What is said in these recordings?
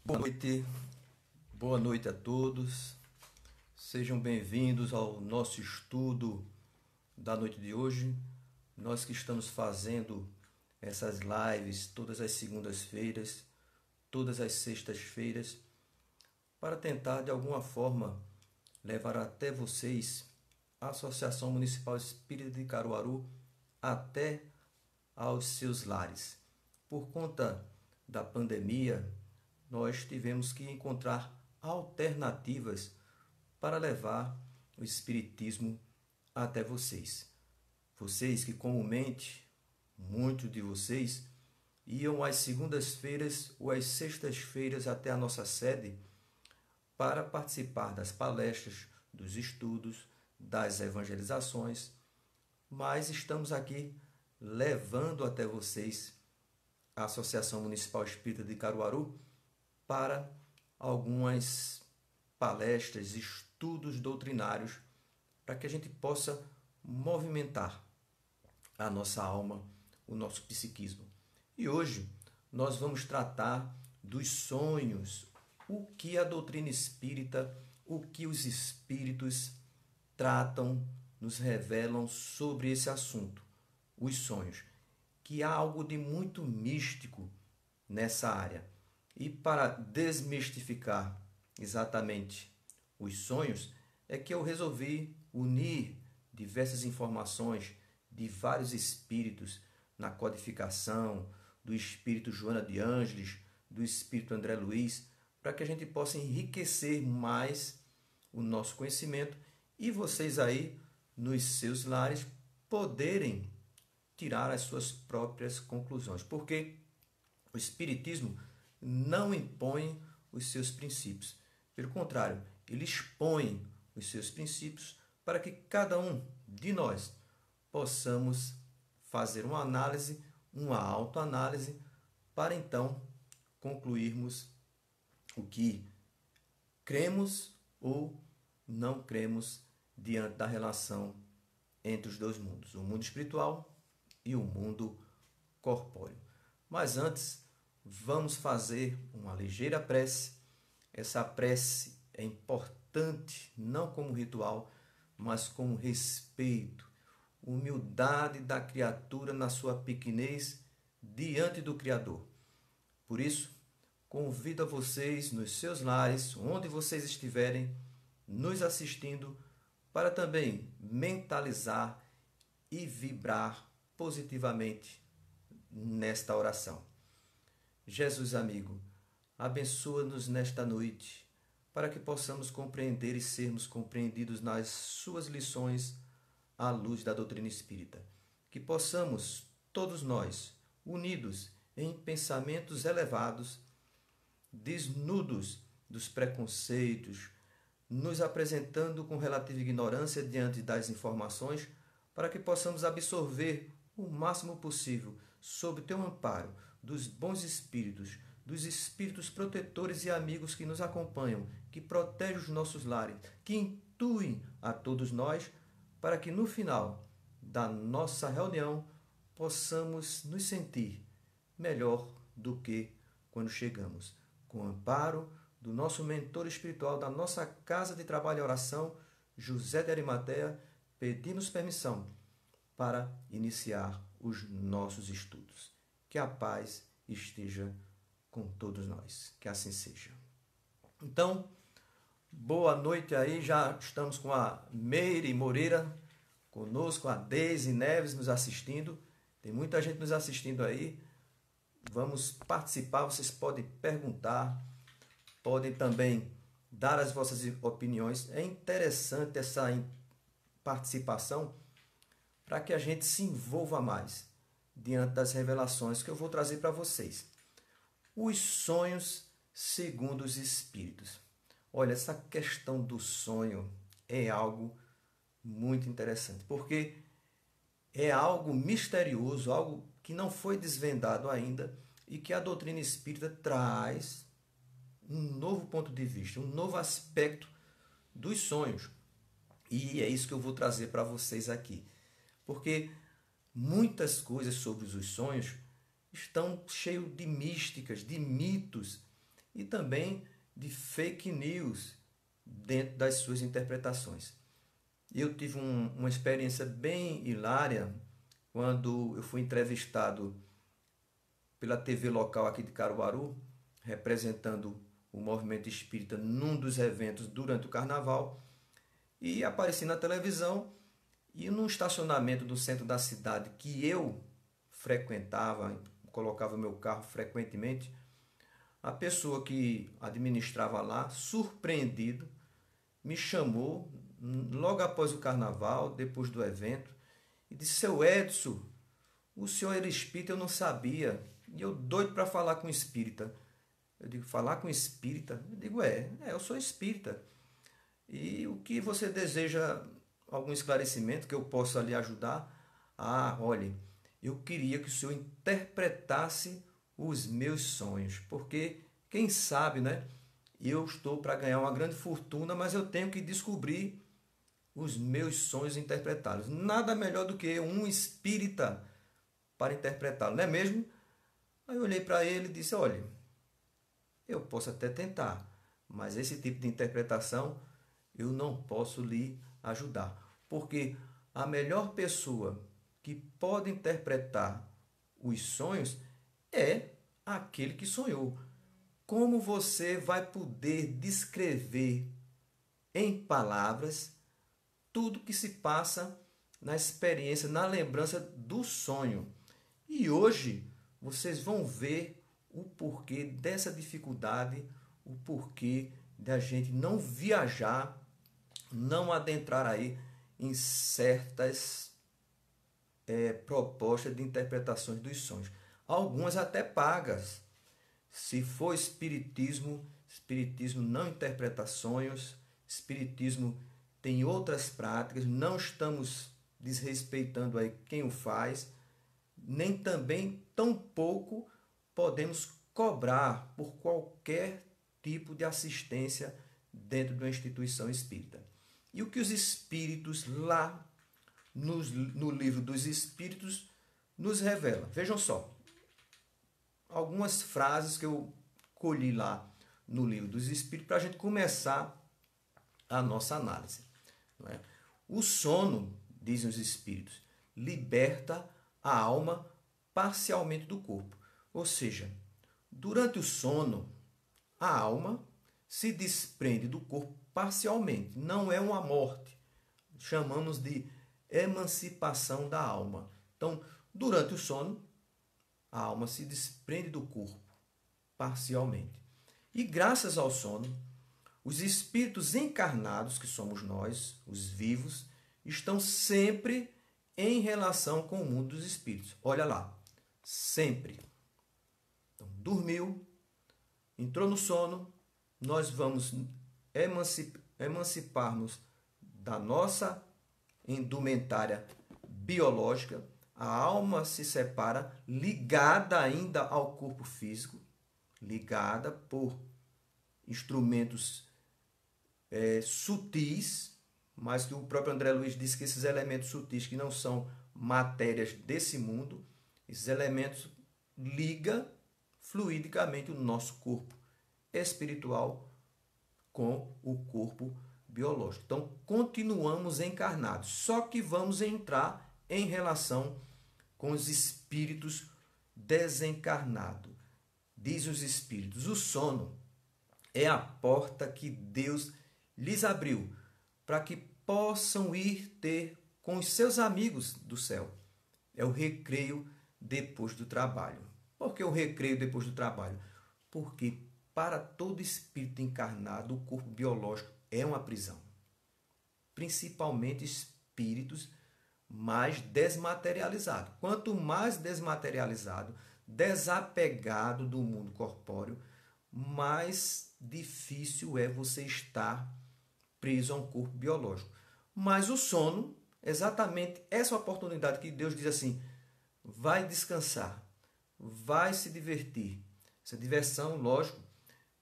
Boa noite a todos. Sejam bem-vindos ao nosso estudo da noite de hoje. Nós que estamos fazendo essas lives todas as segundas-feiras, todas as sextas-feiras, para tentar de alguma forma levar até vocês a Associação Municipal Espírita de Caruaru até aos seus lares. Por conta da pandemia, nós tivemos que encontrar alternativas para levar o Espiritismo até vocês. Vocês que comumente, muitos de vocês, iam às segundas-feiras ou às sextas-feiras até a nossa sede para participar das palestras, dos estudos, das evangelizações, mas estamos aqui levando até vocês a Associação Municipal Espírita de Caruaru para algumas palestras, estudos doutrinários, para que a gente possa movimentar a nossa alma, o nosso psiquismo. E hoje nós vamos tratar dos sonhos, o que a doutrina espírita, o que os espíritos tratam, nos revelam sobre esse assunto, os sonhos, que há algo de muito místico nessa área. E para desmistificar exatamente os sonhos, é que eu resolvi unir diversas informações de vários espíritos na codificação, do espírito Joana de Ângeles, do espírito André Luiz, para que a gente possa enriquecer mais o nosso conhecimento e vocês aí nos seus lares poderem tirar as suas próprias conclusões. Porque o espiritismo não impõe os seus princípios. Pelo contrário, ele expõe os seus princípios para que cada um de nós possamos fazer uma análise, uma autoanálise, para então concluirmos o que cremos ou não cremos diante da relação entre os dois mundos, o mundo espiritual e o mundo corpóreo. Mas antes, vamos fazer uma ligeira prece. Essa prece é importante, não como ritual, mas como respeito, humildade da criatura na sua pequenez diante do Criador. Por isso, convido a vocês nos seus lares, onde vocês estiverem, nos assistindo, para também mentalizar e vibrar positivamente nesta oração. Jesus amigo, abençoa-nos nesta noite, para que possamos compreender e sermos compreendidos nas suas lições à luz da doutrina espírita. Que possamos, todos nós, unidos em pensamentos elevados, desnudos dos preconceitos, nos apresentando com relativa ignorância diante das informações, para que possamos absorver o máximo possível sob o teu amparo dos bons espíritos, dos espíritos protetores e amigos que nos acompanham, que protegem os nossos lares, que intuem a todos nós, para que no final da nossa reunião possamos nos sentir melhor do que quando chegamos, com o amparo do nosso mentor espiritual da nossa casa de trabalho e oração, José de Arimateia, pedimos permissão para iniciar os nossos estudos. Que a paz esteja com todos nós. Que assim seja. Então, boa noite aí. Já estamos com a Meire Moreira conosco, a Deise Neves nos assistindo. Tem muita gente nos assistindo aí. Vamos participar. Vocês podem perguntar, podem também dar as vossas opiniões. É interessante essa participação para que a gente se envolva mais diante das revelações que eu vou trazer para vocês. Os sonhos segundo os espíritos. Olha, essa questão do sonho é algo muito interessante, porque é algo misterioso, algo que não foi desvendado ainda e que a doutrina espírita traz um novo ponto de vista, um novo aspecto dos sonhos. E é isso que eu vou trazer para vocês aqui. Porque muitas coisas sobre os sonhos estão cheios de místicas, de mitos, e também de fake news dentro das suas interpretações. Eu tive uma experiência bem hilária quando eu fui entrevistado pela TV local aqui de Caruaru, representando o movimento espírita num dos eventos durante o carnaval, e apareci na televisão e num estacionamento do centro da cidade que eu frequentava, colocava meu carro frequentemente, a pessoa que administrava lá, surpreendido, me chamou logo após o carnaval, depois do evento, e disse: Seu Edson, o senhor era espírita, eu não sabia. E eu doido para falar com espírita. Eu digo: falar com espírita? Eu digo: eu sou espírita. E o que você deseja, algum esclarecimento que eu possa lhe ajudar? Ah, olhe, eu queria que o senhor interpretasse os meus sonhos, porque quem sabe, né? Eu estou para ganhar uma grande fortuna, mas eu tenho que descobrir os meus sonhos e interpretá-los. Nada melhor do que um espírita para interpretá-lo, não é mesmo? Aí eu olhei para ele e disse: olha, eu posso até tentar, mas esse tipo de interpretação eu não posso lhe ajudar, porque a melhor pessoa que pode interpretar os sonhos é aquele que sonhou. Como você vai poder descrever em palavras tudo que se passa na experiência, na lembrança do sonho? E hoje vocês vão ver o porquê dessa dificuldade, o porquê da gente não viajar, não adentrar aí em certas propostas de interpretações dos sonhos. Algumas até pagas. Se for espiritismo, espiritismo não interpreta sonhos, espiritismo tem outras práticas, não estamos desrespeitando aí quem o faz, nem também tampouco podemos cobrar por qualquer tipo de assistência dentro de uma instituição espírita. E o que os espíritos lá no livro dos espíritos nos revelam? Vejam só, algumas frases que eu colhi lá no livro dos espíritos para a gente começar a nossa análise. Não é? O sono, dizem os espíritos, liberta a alma parcialmente do corpo. Ou seja, durante o sono, a alma se desprende do corpo parcialmente. Não é uma morte. Chamamos de emancipação da alma. Então, durante o sono, a alma se desprende do corpo parcialmente. E graças ao sono, os espíritos encarnados, que somos nós, os vivos, estão sempre em relação com o mundo dos espíritos. Olha lá, sempre. Então, dormiu, entrou no sono, nós vamos emancipar-nos da nossa indumentária biológica. A alma se separa, ligada ainda ao corpo físico, ligada por instrumentos sutis, mas que o próprio André Luiz disse que esses elementos sutis, que não são matérias desse mundo, esses elementos ligam fluidicamente o nosso corpo espiritual com o corpo biológico. Então, continuamos encarnados, só que vamos entrar em relação com os espíritos desencarnados. Diz os espíritos, o sono é a porta que Deus lhes abriu para que possam ir ter com os seus amigos do céu. É o recreio depois do trabalho. Por que o recreio depois do trabalho? Porque para todo espírito encarnado, o corpo biológico é uma prisão. Principalmente espíritos mais desmaterializados. Quanto mais desmaterializado, desapegado do mundo corpóreo, mais difícil é você estar preso a um corpo biológico. Mas o sono, exatamente essa oportunidade que Deus diz assim, vai descansar, vai se divertir. Essa diversão, lógico,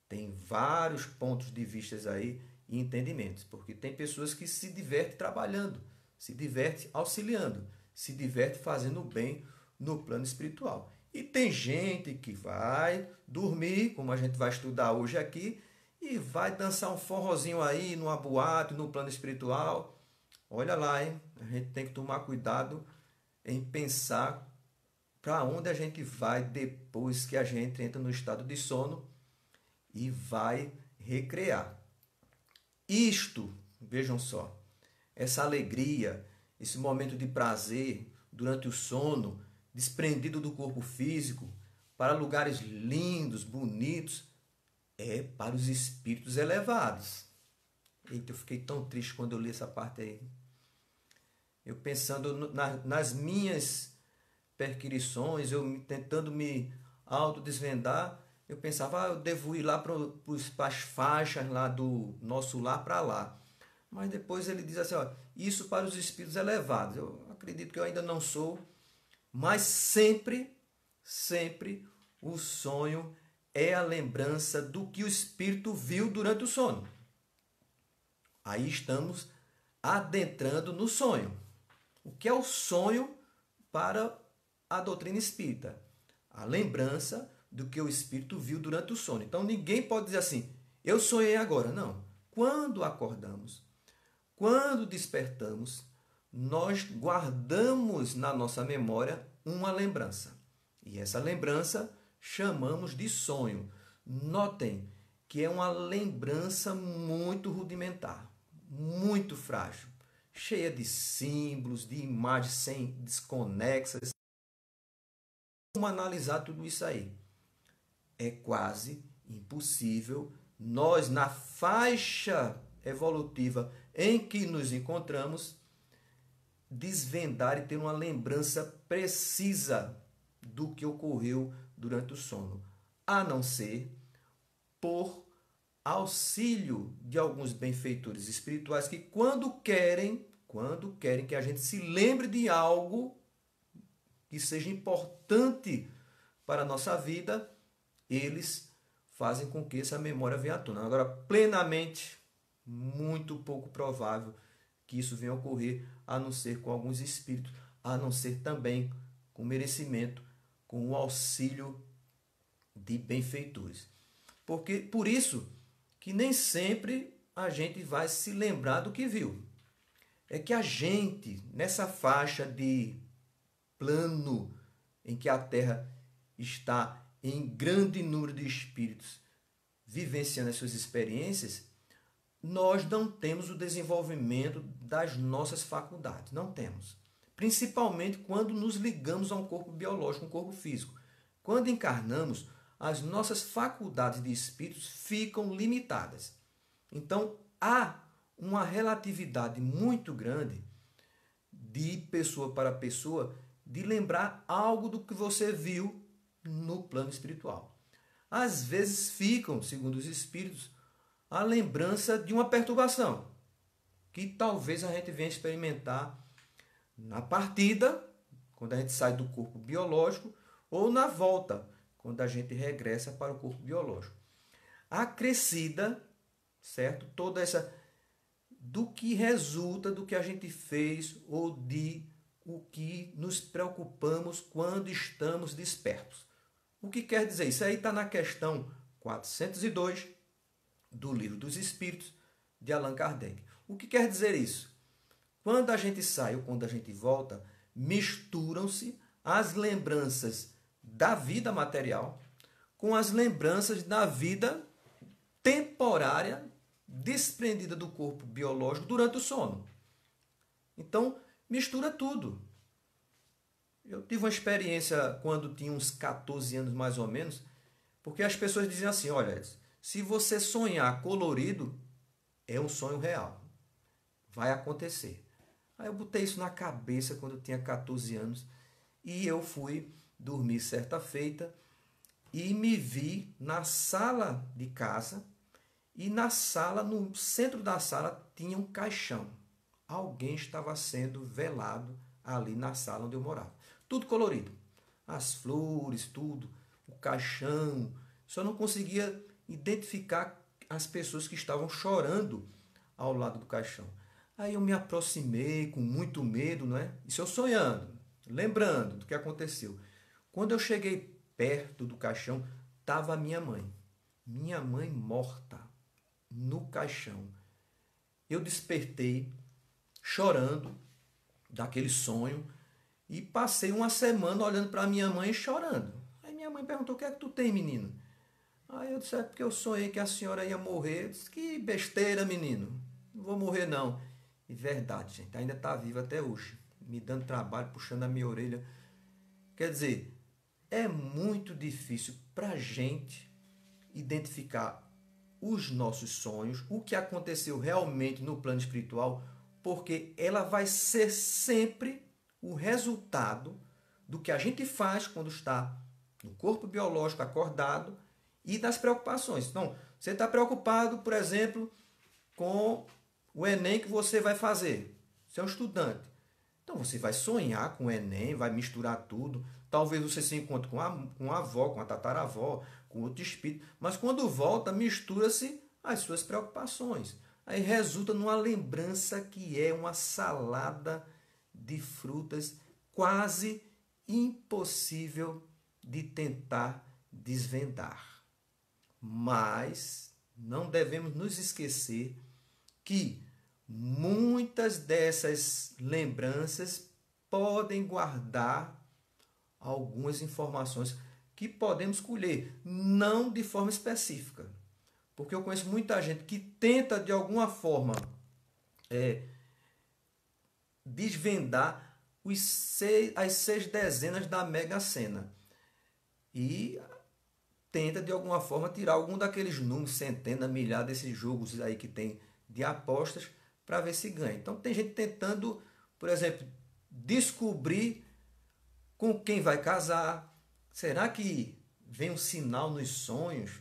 tem vários pontos de vista aí e entendimentos, porque tem pessoas que se divertem trabalhando, se divertem auxiliando, se divertem fazendo o bem no plano espiritual. E tem gente que vai dormir, como a gente vai estudar hoje aqui, e vai dançar um forrozinho aí numa boate, no plano espiritual. Olha lá, hein? A gente tem que tomar cuidado em pensar para onde a gente vai depois que a gente entra no estado de sono e vai recrear. Isto, vejam só, essa alegria, esse momento de prazer durante o sono, desprendido do corpo físico, para lugares lindos, bonitos, é para os espíritos elevados. Eita, eu fiquei tão triste quando eu li essa parte aí. Eu pensando nas minhas perquirições, eu tentando me autodesvendar, eu pensava, eu devo ir lá para as faixas lá do nosso lar para lá. Mas depois ele diz assim, ó, isso para os espíritos elevados. Eu acredito que eu ainda não sou, mas sempre, sempre o sonho é a lembrança do que o espírito viu durante o sono. Aí estamos adentrando no sonho. O que é o sonho para a doutrina espírita? A lembrança do que o espírito viu durante o sono. Então ninguém pode dizer assim, eu sonhei agora. Não. Quando acordamos, quando despertamos, nós guardamos na nossa memória uma lembrança. E essa lembrança chamamos de sonho. Notem que é uma lembrança muito rudimentar, muito frágil, cheia de símbolos, de imagens sem desconexas. Como analisar tudo isso aí? É quase impossível nós, na faixa evolutiva em que nos encontramos, desvendar e ter uma lembrança precisa do que ocorreu durante o sono, a não ser por auxílio de alguns benfeitores espirituais que quando querem que a gente se lembre de algo que seja importante para a nossa vida, eles fazem com que essa memória venha à tona. Agora, plenamente, muito pouco provável que isso venha a ocorrer, a não ser com alguns espíritos, a não ser também com merecimento, com o auxílio de benfeitores. Por isso que nem sempre a gente vai se lembrar do que viu. É que a gente, nessa faixa de plano em que a Terra está em grande número de espíritos vivenciando as suas experiências, nós não temos o desenvolvimento das nossas faculdades. Não temos. Principalmente quando nos ligamos a um corpo biológico, um corpo físico. Quando encarnamos, as nossas faculdades de espíritos ficam limitadas. Então, há uma relatividade muito grande de pessoa para pessoa de lembrar algo do que você viu no plano espiritual. Às vezes ficam, segundo os espíritos, a lembrança de uma perturbação que talvez a gente venha experimentar na partida, quando a gente sai do corpo biológico, ou na volta, quando a gente regressa para o corpo biológico. Acrescida, certo? Toda essa do que resulta do que a gente fez ou de o que nos preocupamos quando estamos despertos. O que quer dizer? Isso aí está na questão 402 do Livro dos Espíritos, de Allan Kardec. O que quer dizer isso? Quando a gente sai ou quando a gente volta, misturam-se as lembranças da vida material com as lembranças da vida temporária desprendida do corpo biológico durante o sono. Então, mistura tudo. Eu tive uma experiência quando tinha uns 14 anos mais ou menos, porque as pessoas diziam assim, olha, se você sonhar colorido, é um sonho real. Vai acontecer. Aí eu botei isso na cabeça quando eu tinha 14 anos e eu fui dormir certa feita e me vi na sala de casa e na sala, no centro da sala, tinha um caixão. Alguém estava sendo velado ali na sala onde eu morava. Tudo colorido. As flores, tudo, o caixão. Só não conseguia identificar as pessoas que estavam chorando ao lado do caixão. Aí eu me aproximei com muito medo, não é? Isso eu sonhando, lembrando do que aconteceu. Quando eu cheguei perto do caixão, estava minha mãe morta no caixão. Eu despertei chorando daquele sonho e passei uma semana olhando para minha mãe e chorando. Aí minha mãe perguntou: o que é que tu tem, menino? Aí eu disse: é porque eu sonhei que a senhora ia morrer. Eu disse: que besteira, menino. Não vou morrer, não. E verdade, gente, ainda está viva até hoje, me dando trabalho, puxando a minha orelha. Quer dizer, é muito difícil para a gente identificar os nossos sonhos, o que aconteceu realmente no plano espiritual, porque ela vai ser sempre o resultado do que a gente faz quando está no corpo biológico acordado e das preocupações. Então, você está preocupado, por exemplo, com o Enem que você vai fazer. Você é um estudante. Então, você vai sonhar com o Enem, vai misturar tudo. Talvez você se encontre com a avó, com a tataravó, com outro espírito. Mas quando volta, mistura-se as suas preocupações. Aí resulta numa lembrança que é uma salada de frutas quase impossível de tentar desvendar. Mas não devemos nos esquecer que muitas dessas lembranças podem guardar algumas informações que podemos colher, não de forma específica. Porque eu conheço muita gente que tenta de alguma forma desvendar as 6 dezenas da Mega Sena e tenta de alguma forma tirar algum daqueles números, centena, milhar desses jogos aí que tem de apostas para ver se ganha. Então tem gente tentando, por exemplo, descobrir com quem vai casar. Será que vem um sinal nos sonhos?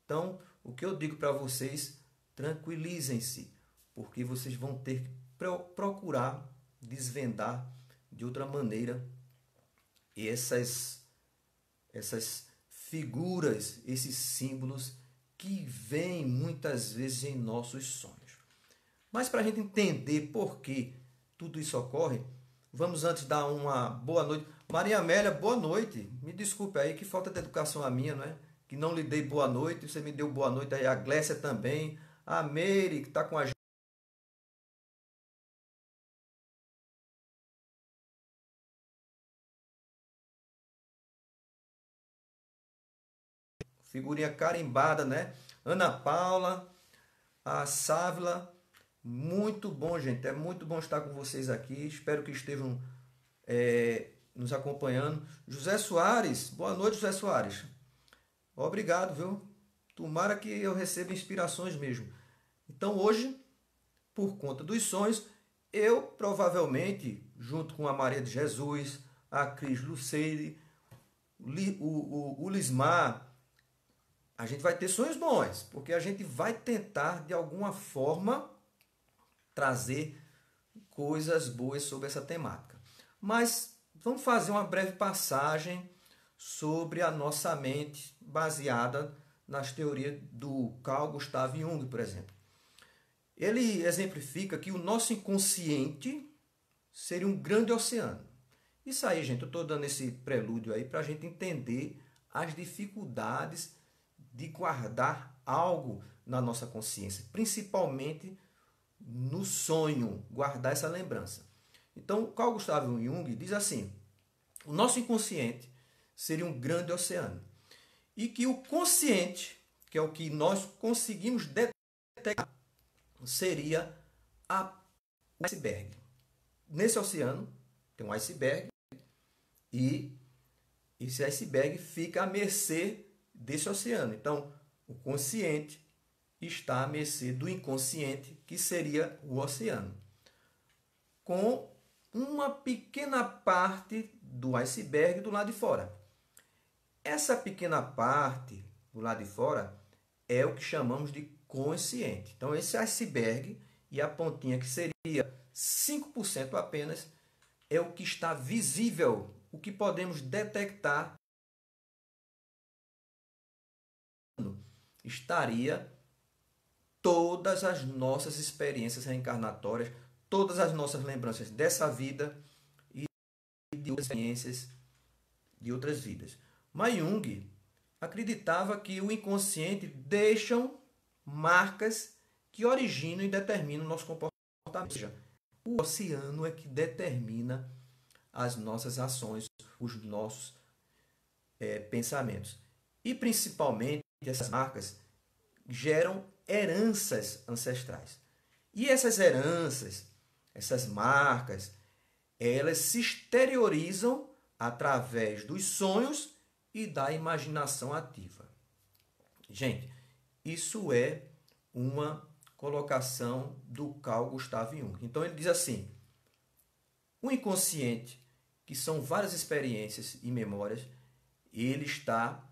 Então, o que eu digo para vocês, tranquilizem-se, porque vocês vão ter que procurar desvendar de outra maneira essas figuras, esses símbolos que vêm muitas vezes em nossos sonhos. Mas para a gente entender por que tudo isso ocorre, vamos antes dar uma boa noite. Maria Amélia, boa noite. Me desculpe aí, que falta de educação a minha, não é? Que não lhe dei boa noite, você me deu boa noite aí, a Glécia também, a Meire, que está com a gente. Figurinha carimbada, né? Ana Paula, a Sávila, muito bom, gente. É muito bom estar com vocês aqui. Espero que estejam nos acompanhando. José Soares, boa noite, José Soares. Obrigado, viu? Tomara que eu receba inspirações mesmo. Então hoje, por conta dos sonhos, eu provavelmente, junto com a Maria de Jesus, a Cris Luceire, o Lismar, a gente vai ter sonhos bons, porque a gente vai tentar de alguma forma trazer coisas boas sobre essa temática. Mas vamos fazer uma breve passagem sobre a nossa mente baseada nas teorias do Carl Gustav Jung, por exemplo. Ele exemplifica que o nosso inconsciente seria um grande oceano. Isso aí, gente, eu estou dando esse prelúdio aí para a gente entender as dificuldades de guardar algo na nossa consciência, principalmente no sonho, guardar essa lembrança. Então, Carl Gustav Jung diz assim: o nosso inconsciente seria um grande oceano e que o consciente, que é o que nós conseguimos detectar, seria o iceberg. Nesse oceano tem um iceberg e esse iceberg fica à mercê desse oceano. Então, o consciente está à mercê do inconsciente, que seria o oceano, com uma pequena parte do iceberg do lado de fora. Essa pequena parte do lado de fora é o que chamamos de consciente. Então, esse iceberg e a pontinha, que seria 5% apenas, é o que está visível, o que podemos detectar. Estaria todas as nossas experiências reencarnatórias, todas as nossas lembranças dessa vida e de outras experiências de outras vidas. Mas Jung acreditava que o inconsciente deixam marcas que originam e determinam o nosso comportamento. Ou seja, o oceano é que determina as nossas ações, os nossos pensamentos. E principalmente essas marcas geram heranças ancestrais. E essas heranças, essas marcas, elas se exteriorizam através dos sonhos e da imaginação ativa. Gente, isso é uma colocação do Carl Gustav Jung. Então ele diz assim: o inconsciente, que são várias experiências e memórias, ele está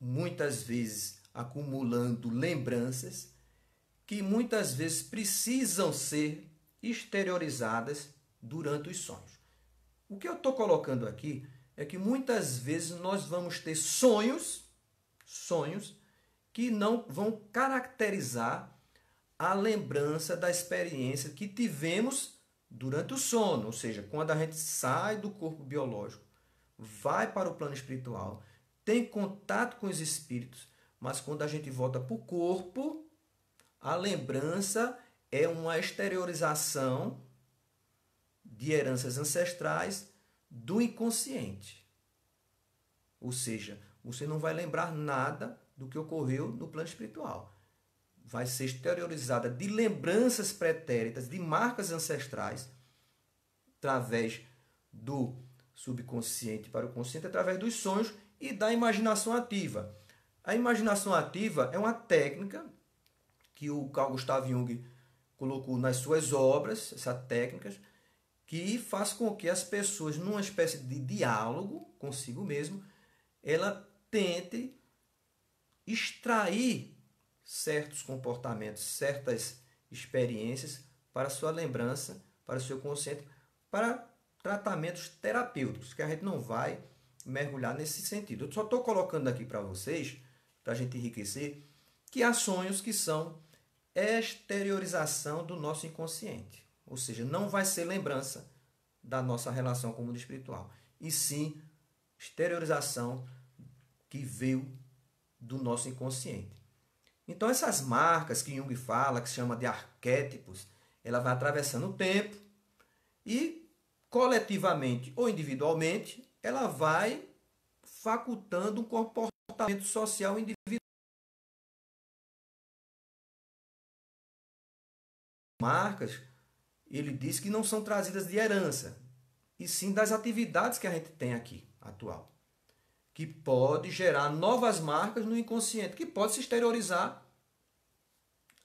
muitas vezes acumulando lembranças que muitas vezes precisam ser exteriorizadas durante os sonhos. O que eu estou colocando aqui é que muitas vezes nós vamos ter sonhos que não vão caracterizar a lembrança da experiência que tivemos durante o sono, ou seja, quando a gente sai do corpo biológico, vai para o plano espiritual, tem contato com os espíritos, mas quando a gente volta para o corpo, a lembrança é uma exteriorização de heranças ancestrais do inconsciente. Ou seja, você não vai lembrar nada do que ocorreu no plano espiritual. Vai ser exteriorizada de lembranças pretéritas, de marcas ancestrais, através do subconsciente para o consciente, através dos sonhos e da imaginação ativa. A imaginação ativa é uma técnica que o Carl Gustav Jung colocou nas suas obras, essas técnicas, que faz com que as pessoas, numa espécie de diálogo consigo mesmo, ela tente extrair certos comportamentos, certas experiências para a sua lembrança, para o seu consciente, para tratamentos terapêuticos, que a gente não vai mergulhar nesse sentido. Eu só estou colocando aqui para vocês, para a gente enriquecer, que há sonhos que são exteriorização do nosso inconsciente. Ou seja, não vai ser lembrança da nossa relação com o mundo espiritual, e sim exteriorização que veio do nosso inconsciente. Então essas marcas que Jung fala, que se chama de arquétipos, ela vai atravessando o tempo e coletivamente ou individualmente ela vai facultando um comportamento social individual. Marcas, ele diz que não são trazidas de herança, e sim das atividades que a gente tem aqui, atual, que pode gerar novas marcas no inconsciente, que pode se exteriorizar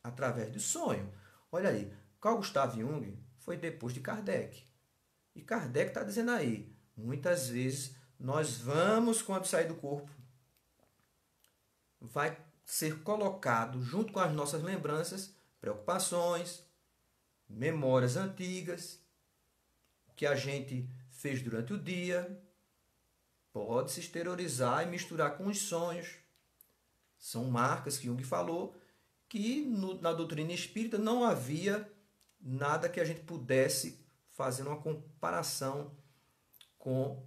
através do sonho. Olha aí, Carl Gustav Jung foi depois de Kardec. E Kardec está dizendo aí, muitas vezes nós vamos, quando sair do corpo, vai ser colocado junto com as nossas lembranças, preocupações, memórias antigas, que a gente fez durante o dia, pode se exteriorizar e misturar com os sonhos. São marcas que Jung falou que na doutrina espírita não havia nada que a gente pudesse fazer uma comparação com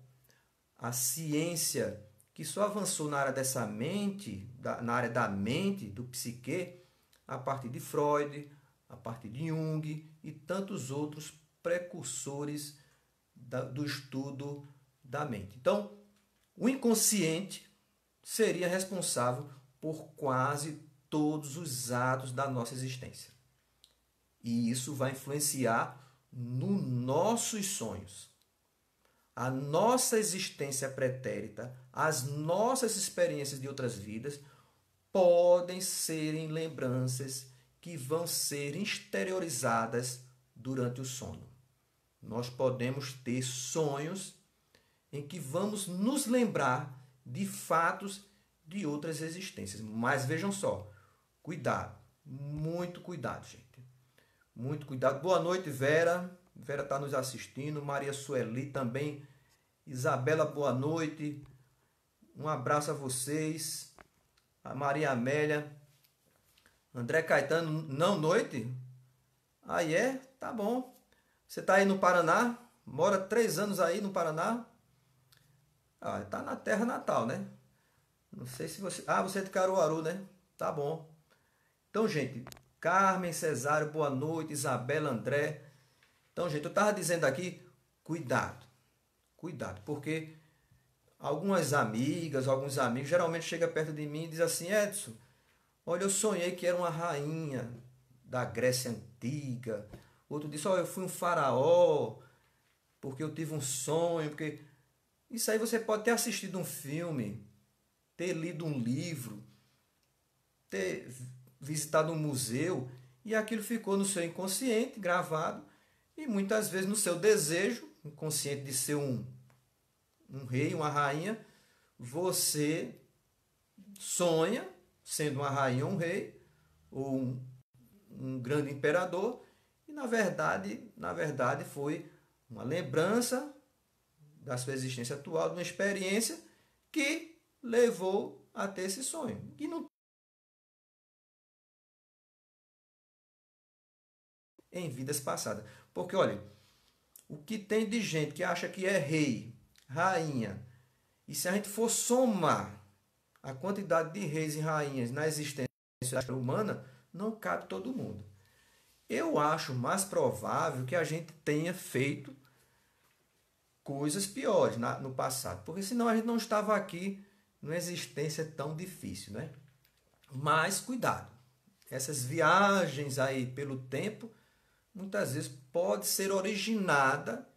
a ciência que só avançou na área dessa mente, na área da mente, do psique, a partir de Freud, a partir de Jung e tantos outros precursores do estudo da mente. Então, o inconsciente seria responsável por quase todos os atos da nossa existência. E isso vai influenciar nos nossos sonhos. A nossa existência pretérita, as nossas experiências de outras vidas podem serem lembranças que vão ser exteriorizadas durante o sono. Nós podemos ter sonhos em que vamos nos lembrar de fatos de outras existências. Mas vejam só, cuidado, muito cuidado, gente. Muito cuidado. Boa noite, Vera. Vera está nos assistindo. Maria Sueli também. Isabela, boa noite. Um abraço a vocês. A Maria Amélia. André Caetano, não noite? Aí é? Tá bom. Você está aí no Paraná? Mora 3 anos aí no Paraná? Ah, tá na terra natal, né? Não sei se você. Ah, você é de Caruaru, né? Tá bom. Então, gente, Carmen, Cesário, boa noite, Isabela, André. Então, gente, eu tava dizendo aqui, cuidado, cuidado, porque algumas amigas, alguns amigos geralmente chegam perto de mim e dizem assim, Edson, olha, eu sonhei que era uma rainha da Grécia Antiga. Outro disse, olha, eu fui um faraó, porque eu tive um sonho, porque... Isso aí você pode ter assistido um filme, ter lido um livro, ter visitado um museu, e aquilo ficou no seu inconsciente, gravado, e muitas vezes no seu desejo, inconsciente de ser um rei, uma rainha, você sonha sendo uma rainha ou um rei, ou um grande imperador, e na verdade foi uma lembrança da sua existência atual, de uma experiência que levou a ter esse sonho. E não em vidas passadas. Porque, olha, o que tem de gente que acha que é rei, rainha, e se a gente for somar a quantidade de reis e rainhas na existência humana, não cabe todo mundo. Eu acho mais provável que a gente tenha feito coisas piores no passado, porque senão a gente não estava aqui numa existência tão difícil, né? Mas cuidado, essas viagens aí pelo tempo, muitas vezes pode ser originada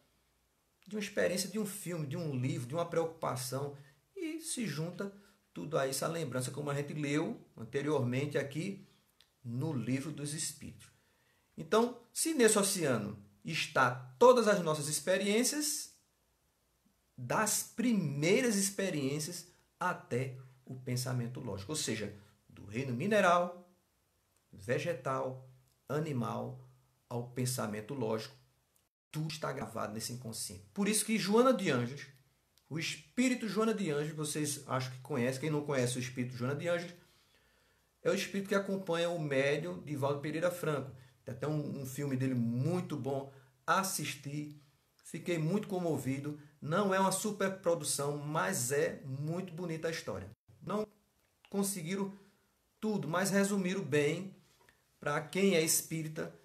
de uma experiência de um filme, de um livro, de uma preocupação, e se junta tudo a essa lembrança, como a gente leu anteriormente aqui no Livro dos Espíritos. Então, se nesse oceano está todas as nossas experiências, das primeiras experiências até o pensamento lógico, ou seja, do reino mineral, vegetal, animal, ao pensamento lógico, tudo está gravado nesse inconsciente. Por isso que Joana de Ângeles, o espírito Joana de Ângeles, vocês acho que conhecem, quem não conhece o espírito Joana de Ângeles, é o espírito que acompanha o médium Divaldo Pereira Franco. Tem até um filme dele muito bom, assisti, fiquei muito comovido. Não é uma superprodução, mas é muito bonita a história. Não conseguiram tudo, mas resumiram bem. Para quem é espírita,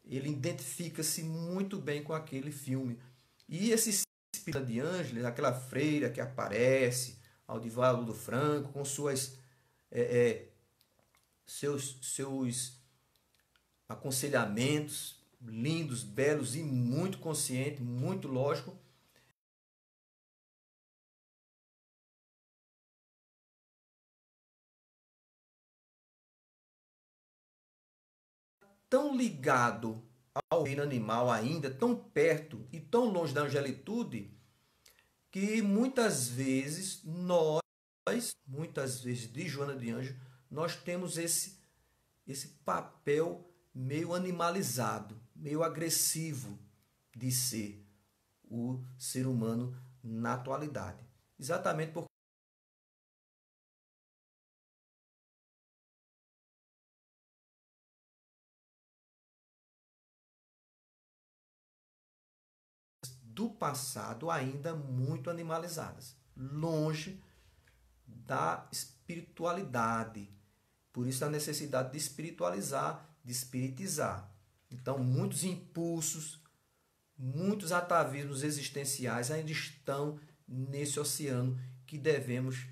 ele identifica-se muito bem com aquele filme. E esse espírito de Ângeles, aquela freira que aparece, ao Divaldo Franco, com seus aconselhamentos lindos, belos e muito consciente, muito lógico, tão ligado ao reino animal ainda, tão perto e tão longe da angelitude, que muitas vezes de Joana de Anjos, nós temos esse papel meio animalizado, meio agressivo de ser o ser humano na atualidade. Exatamente por do passado ainda muito animalizadas, longe da espiritualidade. Por isso a necessidade de espiritualizar, de espiritizar. Então, muitos impulsos, muitos atavismos existenciais ainda estão nesse oceano que devemos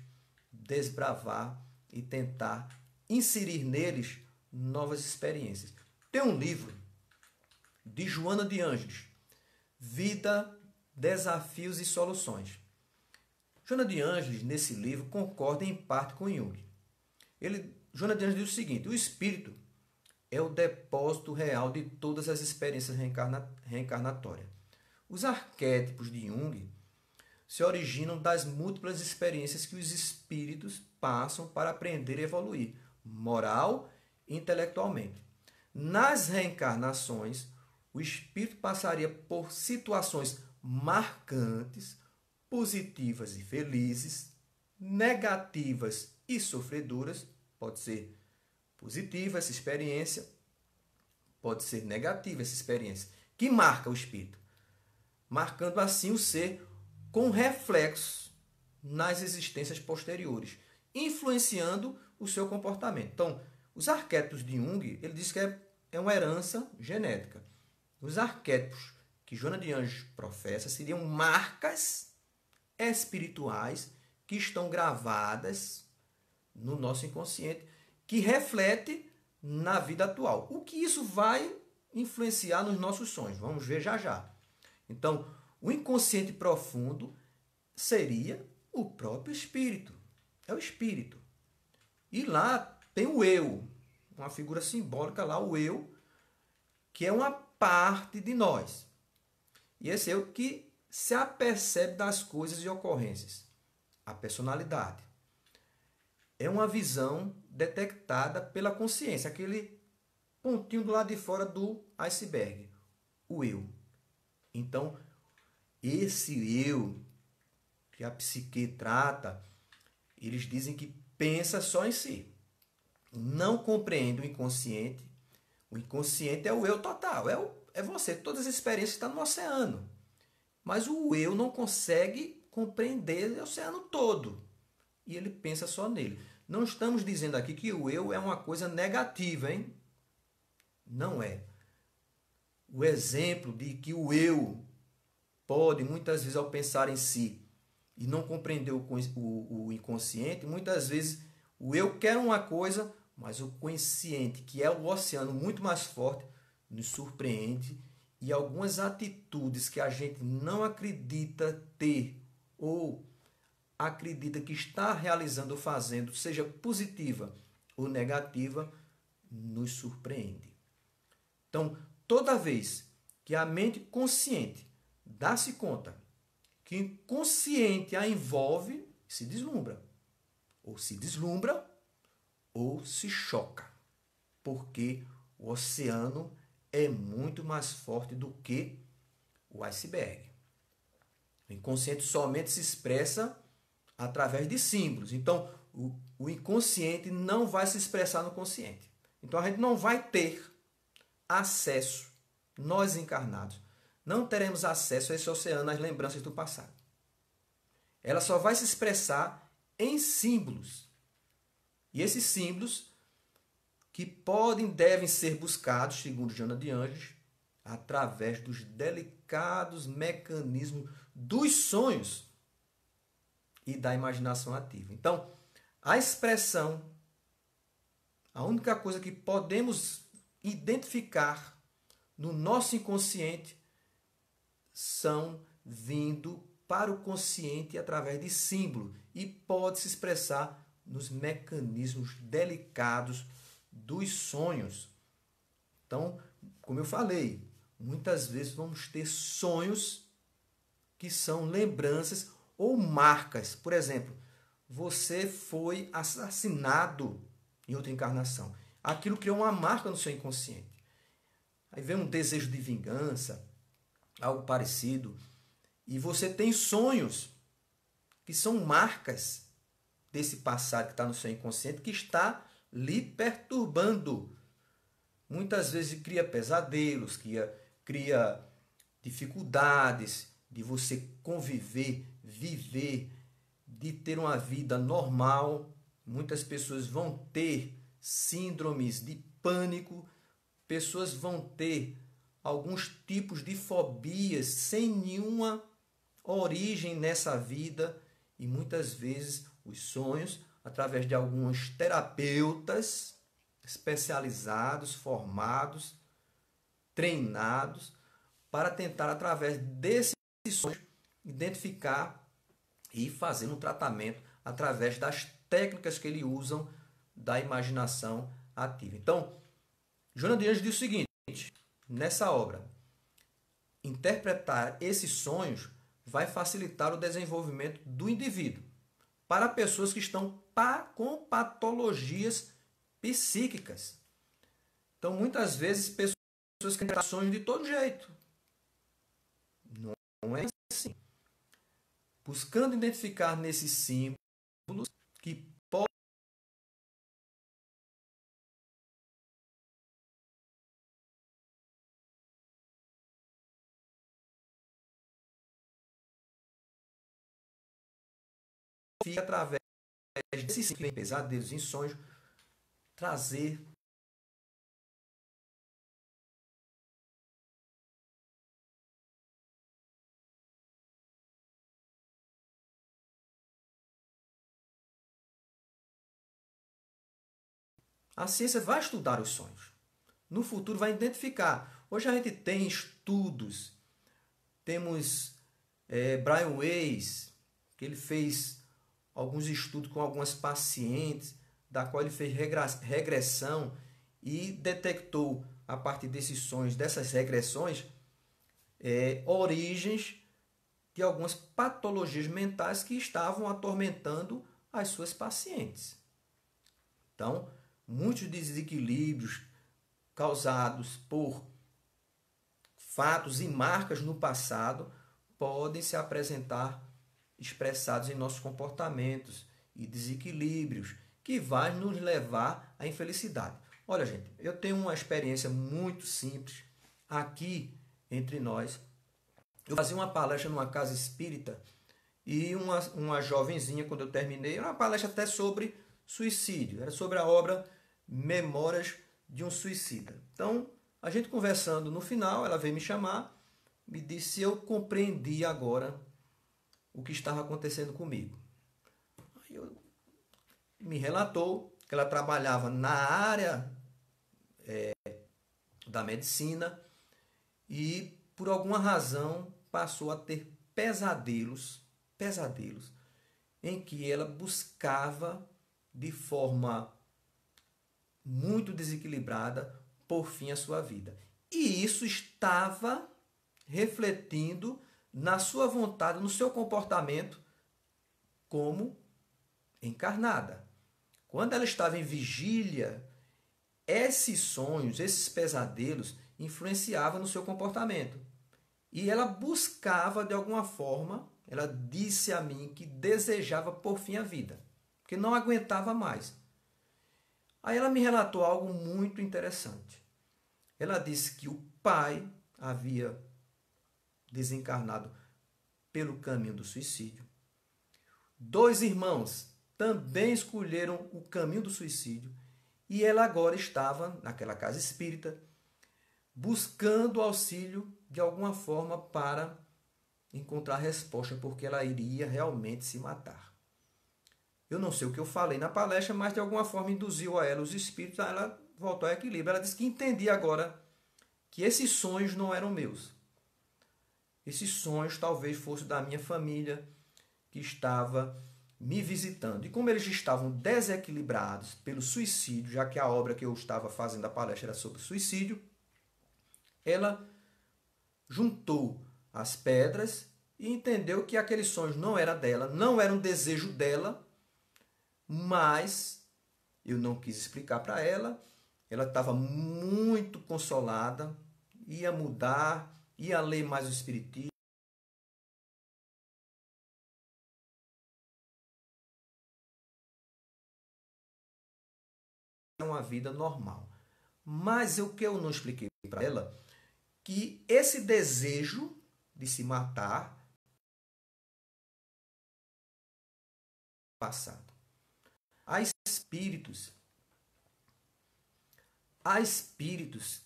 desbravar e tentar inserir neles novas experiências. Tem um livro de Joana de Ângeles, Vida, Desafios e Soluções. Joana de Ângeles, nesse livro, concorda em parte com Jung. Joana de Ângeles diz o seguinte: o espírito é o depósito real de todas as experiências reencarnatórias. Os arquétipos de Jung se originam das múltiplas experiências que os espíritos passam para aprender e evoluir, moral e intelectualmente. Nas reencarnações, o espírito passaria por situações marcantes, positivas e felizes, negativas e sofredoras. Pode ser positiva essa experiência, pode ser negativa essa experiência, que marca o espírito, marcando assim o ser com reflexos nas existências posteriores, influenciando o seu comportamento. Então, os arquétipos de Jung, ele diz que é uma herança genética. Os arquétipos que Joana de Anjos professa seriam marcas espirituais que estão gravadas no nosso inconsciente, que reflete na vida atual. O que isso vai influenciar nos nossos sonhos? Vamos ver já já. Então, o inconsciente profundo seria o próprio espírito. É o espírito. E lá tem o eu, uma figura simbólica lá, o eu, que é uma parte de nós. E esse eu que se apercebe das coisas e ocorrências. A personalidade. É uma visão detectada pela consciência, aquele pontinho do lado de fora do iceberg, o eu. Então, esse eu que a psique trata, eles dizem que pensa só em si. Não compreende o inconsciente. O inconsciente é o eu total, é você. Todas as experiências estão no oceano. Mas o eu não consegue compreender o oceano todo. E ele pensa só nele. Não estamos dizendo aqui que o eu é uma coisa negativa, hein? Não é. O exemplo de que o eu pode, muitas vezes, ao pensar em si e não compreender o inconsciente, muitas vezes o eu quer uma coisa, mas o consciente, que é o oceano muito mais forte, nos surpreende e algumas atitudes que a gente não acredita ter ou acredita que está realizando ou fazendo, seja positiva ou negativa, nos surpreende. Então, toda vez que a mente consciente dá-se conta que o inconsciente a envolve, se deslumbra. Ou se deslumbra, ou se choca. Porque o oceano é muito mais forte do que o iceberg. O inconsciente somente se expressa através de símbolos. Então, o inconsciente não vai se expressar no consciente. Então, a gente não vai ter acesso, nós encarnados, não teremos acesso a esse oceano, às lembranças do passado. Ela só vai se expressar em símbolos. E esses símbolos que podem, devem ser buscados, segundo Joana de Anjos, através dos delicados mecanismos dos sonhos e da imaginação ativa. Então, a expressão, a única coisa que podemos identificar no nosso inconsciente são vindo para o consciente através de símbolo e pode se expressar nos mecanismos delicados dos sonhos. Então, como eu falei, muitas vezes vamos ter sonhos que são lembranças ou marcas. Por exemplo, você foi assassinado em outra encarnação. Aquilo criou uma marca no seu inconsciente. Aí vem um desejo de vingança, algo parecido. E você tem sonhos que são marcas desse passado que está no seu inconsciente, que está lhe perturbando. Muitas vezes cria pesadelos, cria dificuldades de você conviver, viver, de ter uma vida normal. Muitas pessoas vão ter síndromes de pânico, pessoas vão ter alguns tipos de fobias sem nenhuma origem nessa vida e muitas vezes os sonhos, através de alguns terapeutas especializados, formados, treinados, para tentar, através desses sonhos, identificar e fazer um tratamento através das técnicas que eles usam da imaginação ativa. Então, Joana de Anjos diz o seguinte, nessa obra, interpretar esses sonhos vai facilitar o desenvolvimento do indivíduo para pessoas que estão com patologias psíquicas. Então, muitas vezes, pessoas que têm sonhos de todo jeito. Não é assim. Buscando identificar nesses símbolos que através desses pesadelos e sonhos, trazer a ciência vai estudar os sonhos. No futuro vai identificar. Hoje a gente tem estudos. Temos Brian Weiss, que ele fez alguns estudos com algumas pacientes, da qual ele fez regressão e detectou, a partir desses sonhos, dessas regressões, origens de algumas patologias mentais que estavam atormentando as suas pacientes. Então, muitos desequilíbrios causados por fatos e marcas no passado podem se apresentar expressados em nossos comportamentos e desequilíbrios que vai nos levar à infelicidade. Olha, gente, eu tenho uma experiência muito simples aqui entre nós. Eu fazia uma palestra numa casa espírita e uma jovenzinha, quando eu terminei, era uma palestra até sobre suicídio, era sobre a obra Memórias de um Suicida. Então, a gente conversando no final, ela veio me chamar, me disse se eu compreendi agora o que estava acontecendo comigo. Aí me relatou que ela trabalhava na área da medicina e, por alguma razão, passou a ter pesadelos em que ela buscava de forma muito desequilibrada por fim a sua vida. E isso estava refletindo na sua vontade, no seu comportamento como encarnada. Quando ela estava em vigília, esses sonhos, esses pesadelos influenciavam no seu comportamento. E ela buscava de alguma forma, ela disse a mim que desejava por fim a vida, porque não aguentava mais. Aí ela me relatou algo muito interessante. Ela disse que o pai havia desencarnado pelo caminho do suicídio. 2 irmãos também escolheram o caminho do suicídio e ela agora estava naquela casa espírita buscando auxílio de alguma forma para encontrar resposta, porque ela iria realmente se matar. Eu não sei o que eu falei na palestra, mas de alguma forma induziu a ela os espíritos, ela voltou ao equilíbrio. Ela disse que entendia agora que esses sonhos não eram meus. Esses sonhos talvez fossem da minha família que estava me visitando. E como eles estavam desequilibrados pelo suicídio, já que a obra que eu estava fazendo a palestra era sobre suicídio, ela juntou as pedras e entendeu que aqueles sonhos não eram dela, não era um desejo dela, mas eu não quis explicar para ela. Ela estava muito consolada, ia mudar, ia ler mais o Espiritismo, uma vida normal. Mas o que eu não expliquei para ela, que esse desejo de se matar passado. Há espíritos, há espíritos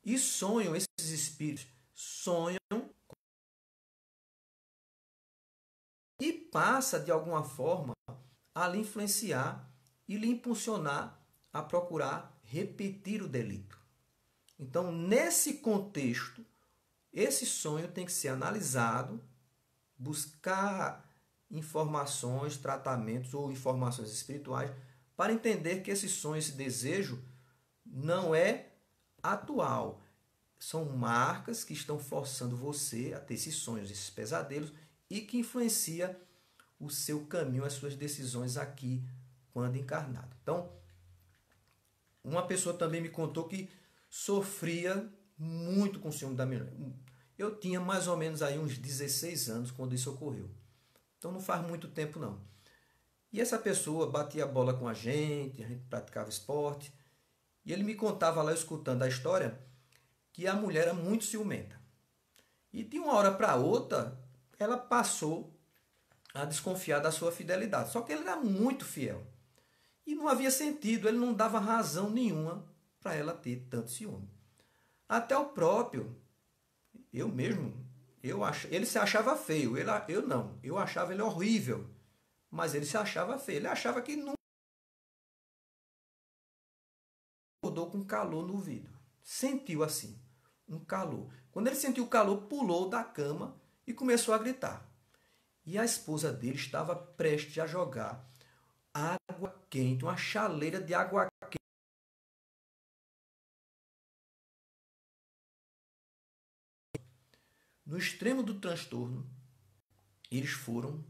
e sonham, esses espíritos sonham e passa de alguma forma a lhe influenciar e lhe impulsionar a procurar repetir o delito. Então, nesse contexto, esse sonho tem que ser analisado, buscar informações, tratamentos ou informações espirituais para entender que esse sonho, esse desejo não é atual. São marcas que estão forçando você a ter esses sonhos, esses pesadelos e que influencia o seu caminho, as suas decisões aqui quando encarnado. Então, uma pessoa também me contou que sofria muito com o ciúme da mulher. Eu tinha mais ou menos aí uns 16 anos quando isso ocorreu. Então não faz muito tempo não. E essa pessoa batia a bola com a gente praticava esporte. E ele me contava lá, eu escutando a história, que a mulher era muito ciumenta. E de uma hora para outra, ela passou a desconfiar da sua fidelidade. Só que ele era muito fiel. E não havia sentido, ele não dava razão nenhuma para ela ter tanto ciúme. Até o próprio, eu mesmo, ele se achava feio, eu não, eu achava ele horrível, mas ele se achava feio, ele achava que não acordou com calor no ouvido, sentiu assim, um calor. Quando ele sentiu o calor, pulou da cama e começou a gritar. E a esposa dele estava prestes a jogar água quente, uma chaleira de água quente no extremo do transtorno. Eles foram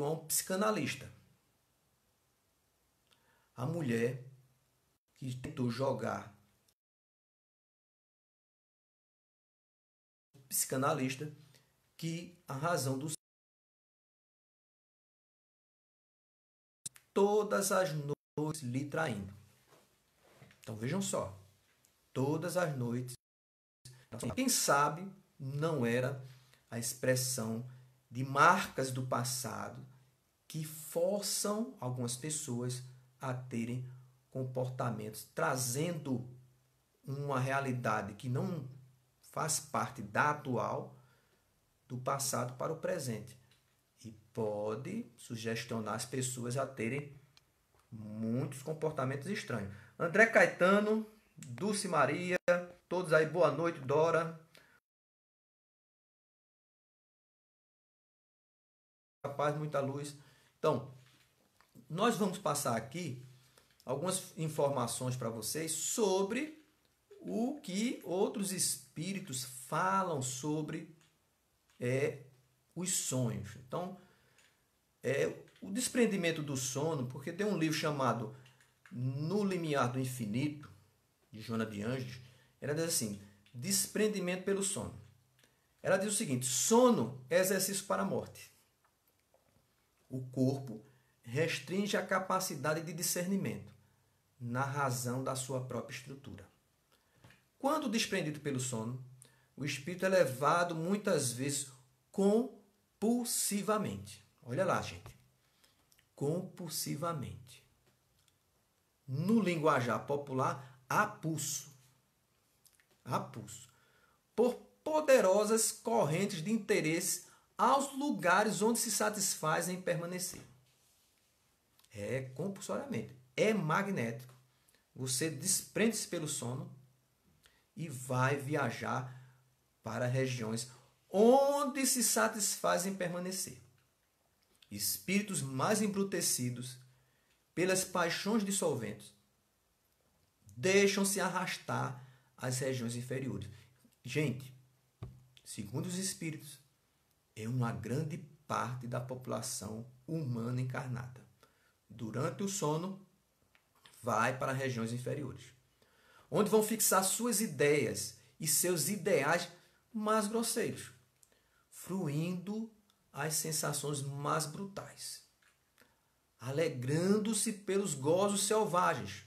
a um psicanalista. A mulher que tentou jogar o psicanalista que a razão dos todas as noites lhe traindo. Então vejam só, todas as noites. Quem sabe não era a expressão de marcas do passado que forçam algumas pessoas a terem comportamentos trazendo uma realidade que não faz parte da atual, do passado para o presente. E pode sugestionar as pessoas a terem muitos comportamentos estranhos. André Caetano, Dulce Maria, todos aí, boa noite, Dora. Paz, muita luz. Então, nós vamos passar aqui algumas informações para vocês sobre o que outros espíritos falam sobre os sonhos. Então, o desprendimento do sono, porque tem um livro chamado No Limiar do Infinito, de Joana de Anjos, ela diz assim, desprendimento pelo sono. Ela diz o seguinte, sono é exercício para a morte. O corpo restringe a capacidade de discernimento na razão da sua própria estrutura. Quando desprendido pelo sono, o espírito é levado muitas vezes compulsivamente. Olha lá, gente. Compulsivamente. No linguajar popular, a pulso. A pulso. Por poderosas correntes de interesse aos lugares onde se satisfaz em permanecer. É compulsoriamente. É magnético. Você desprende-se pelo sono e vai viajar para regiões onde se satisfaz em permanecer. Espíritos mais embrutecidos pelas paixões dissolventes deixam-se arrastar às regiões inferiores. Gente, segundo os espíritos, é uma grande parte da população humana encarnada. Durante o sono, vai para regiões inferiores, onde vão fixar suas ideias e seus ideais mais grosseiros, fruindo as sensações mais brutais, alegrando-se pelos gozos selvagens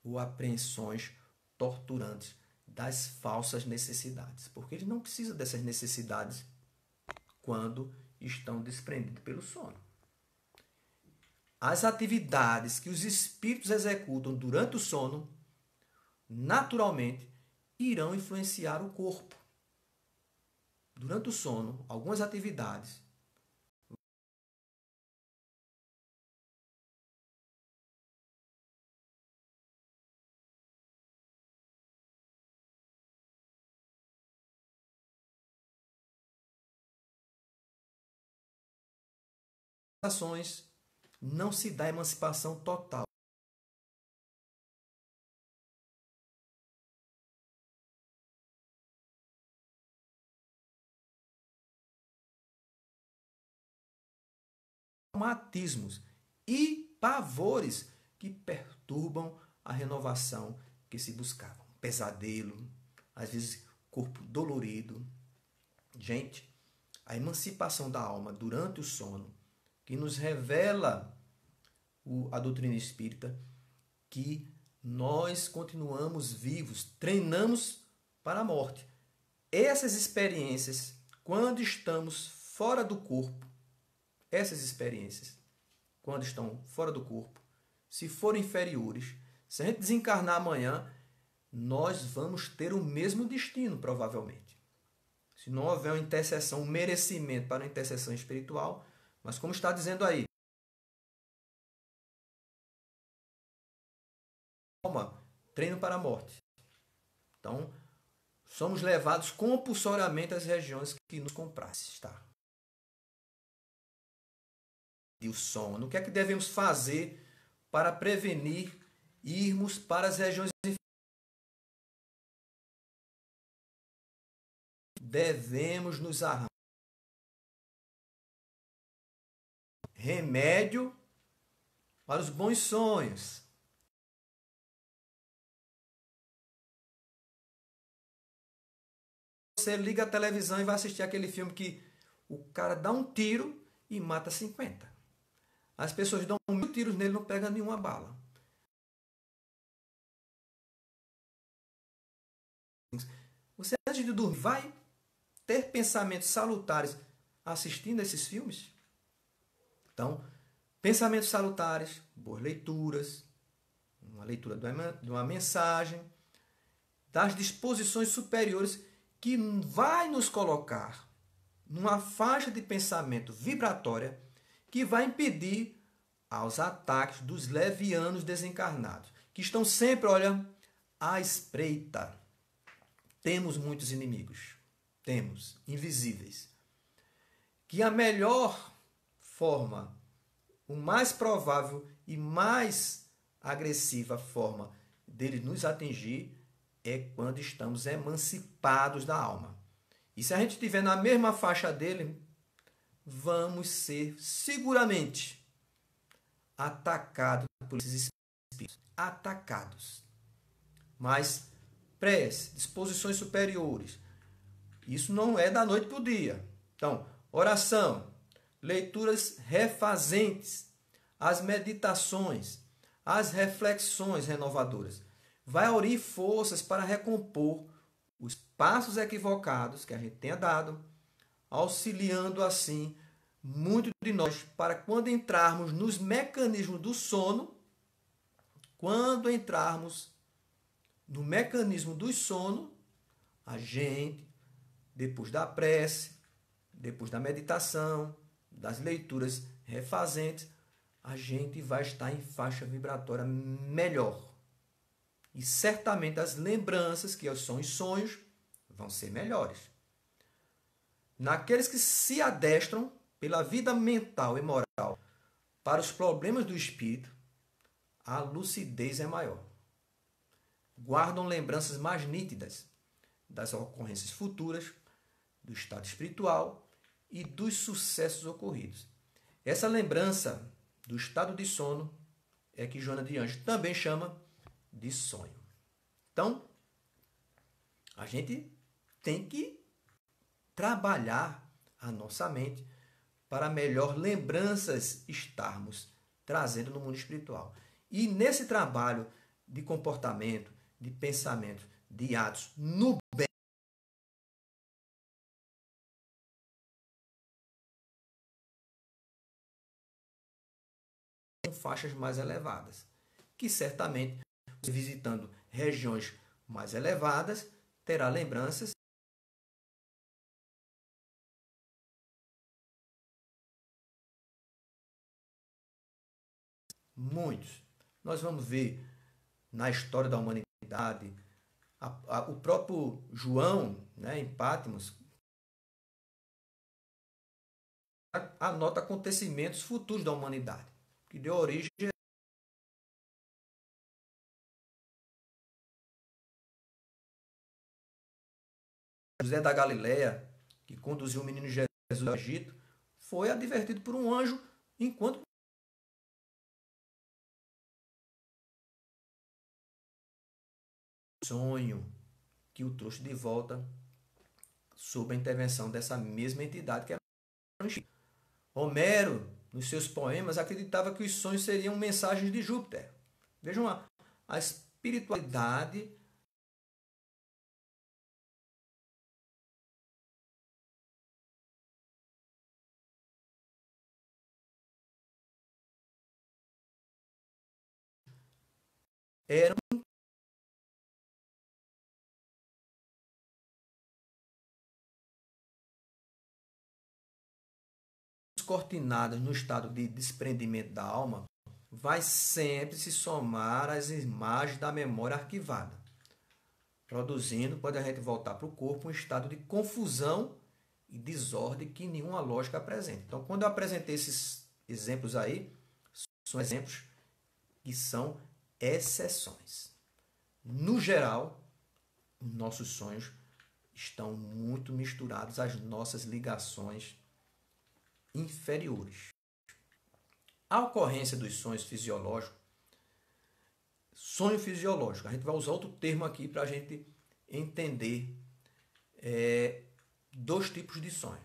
ou apreensões torturantes das falsas necessidades, porque ele não precisa dessas necessidades quando estão desprendidos pelo sono. As atividades que os espíritos executam durante o sono, naturalmente, irão influenciar o corpo. Durante o sono, algumas atividades ações não se dá emancipação total. Traumatismos e pavores que perturbam a renovação que se buscava. Pesadelo, às vezes corpo dolorido. Gente, a emancipação da alma durante o sono, que nos revela a doutrina espírita, que nós continuamos vivos, treinamos para a morte. Essas experiências, quando estamos fora do corpo, essas experiências, quando estão fora do corpo, se forem inferiores, se a gente desencarnar amanhã, nós vamos ter o mesmo destino, provavelmente. Se não houver uma intercessão, um merecimento para uma intercessão espiritual, mas como está dizendo aí, treino para a morte. Então, somos levados compulsoriamente às regiões que nos comprasse estar. E o sono. O que é que devemos fazer para prevenir irmos para as regiões inferiores? Devemos nos arranjar remédio para os bons sonhos. Você liga a televisão e vai assistir aquele filme que o cara dá um tiro e mata 50. As pessoas dão 1000 tiros nele e não pegam nenhuma bala. Você, antes de dormir, vai ter pensamentos salutares assistindo a esses filmes? Então, pensamentos salutares, boas leituras, uma leitura de uma mensagem, das disposições superiores que vai nos colocar numa faixa de pensamento vibratória que vai impedir aos ataques dos levianos desencarnados, que estão sempre, olha, à espreita. Temos muitos inimigos, temos invisíveis, que a melhor forma, o mais provável e mais agressiva forma dele nos atingir é quando estamos emancipados da alma. E se a gente estiver na mesma faixa dele, vamos ser seguramente atacados por esses espíritos. Atacados. Mas prece, disposições superiores. Isso não é da noite para o dia. Então, oração, leituras refazentes, as meditações, as reflexões renovadoras. Vai aurir forças para recompor os passos equivocados que a gente tenha dado, auxiliando assim muito de nós para quando entrarmos nos mecanismos do sono, quando entrarmos no mecanismo do sono, a gente, depois da prece, depois da meditação, das leituras refazentes, a gente vai estar em faixa vibratória melhor. E certamente as lembranças, que são os sonhos, vão ser melhores. Naqueles que se adestram pela vida mental e moral para os problemas do espírito, a lucidez é maior. Guardam lembranças mais nítidas das ocorrências futuras, do estado espiritual e dos sucessos ocorridos. Essa lembrança do estado de sono é que Joana de Anjos também chama de sonho. Então, a gente tem que trabalhar a nossa mente para melhor lembranças estarmos trazendo no mundo espiritual. E nesse trabalho de comportamento, de pensamento, de atos no bem, com faixas mais elevadas, que certamente, visitando regiões mais elevadas, terá lembranças muitos. Nós vamos ver na história da humanidade, o próprio João, né, em Patmos, anota acontecimentos futuros da humanidade, que deu origem a José da Galileia, que conduziu o menino Jesus ao Egito, foi advertido por um anjo enquanto sonho que o trouxe de volta sob a intervenção dessa mesma entidade que era o Chico. Homero, nos seus poemas, acreditava que os sonhos seriam mensagens de Júpiter. Vejam a espiritualidade eram descortinadas no estado de desprendimento da alma, vai sempre se somar às imagens da memória arquivada, produzindo, quando a gente voltar para o corpo, um estado de confusão e desordem que nenhuma lógica apresenta. Então, quando eu apresentei esses exemplos aí, são exemplos que são exceções. No geral, os nossos sonhos estão muito misturados às nossas ligações inferiores. A ocorrência dos sonhos fisiológicos, sonho fisiológico, a gente vai usar outro termo aqui para a gente entender dois tipos de sonho.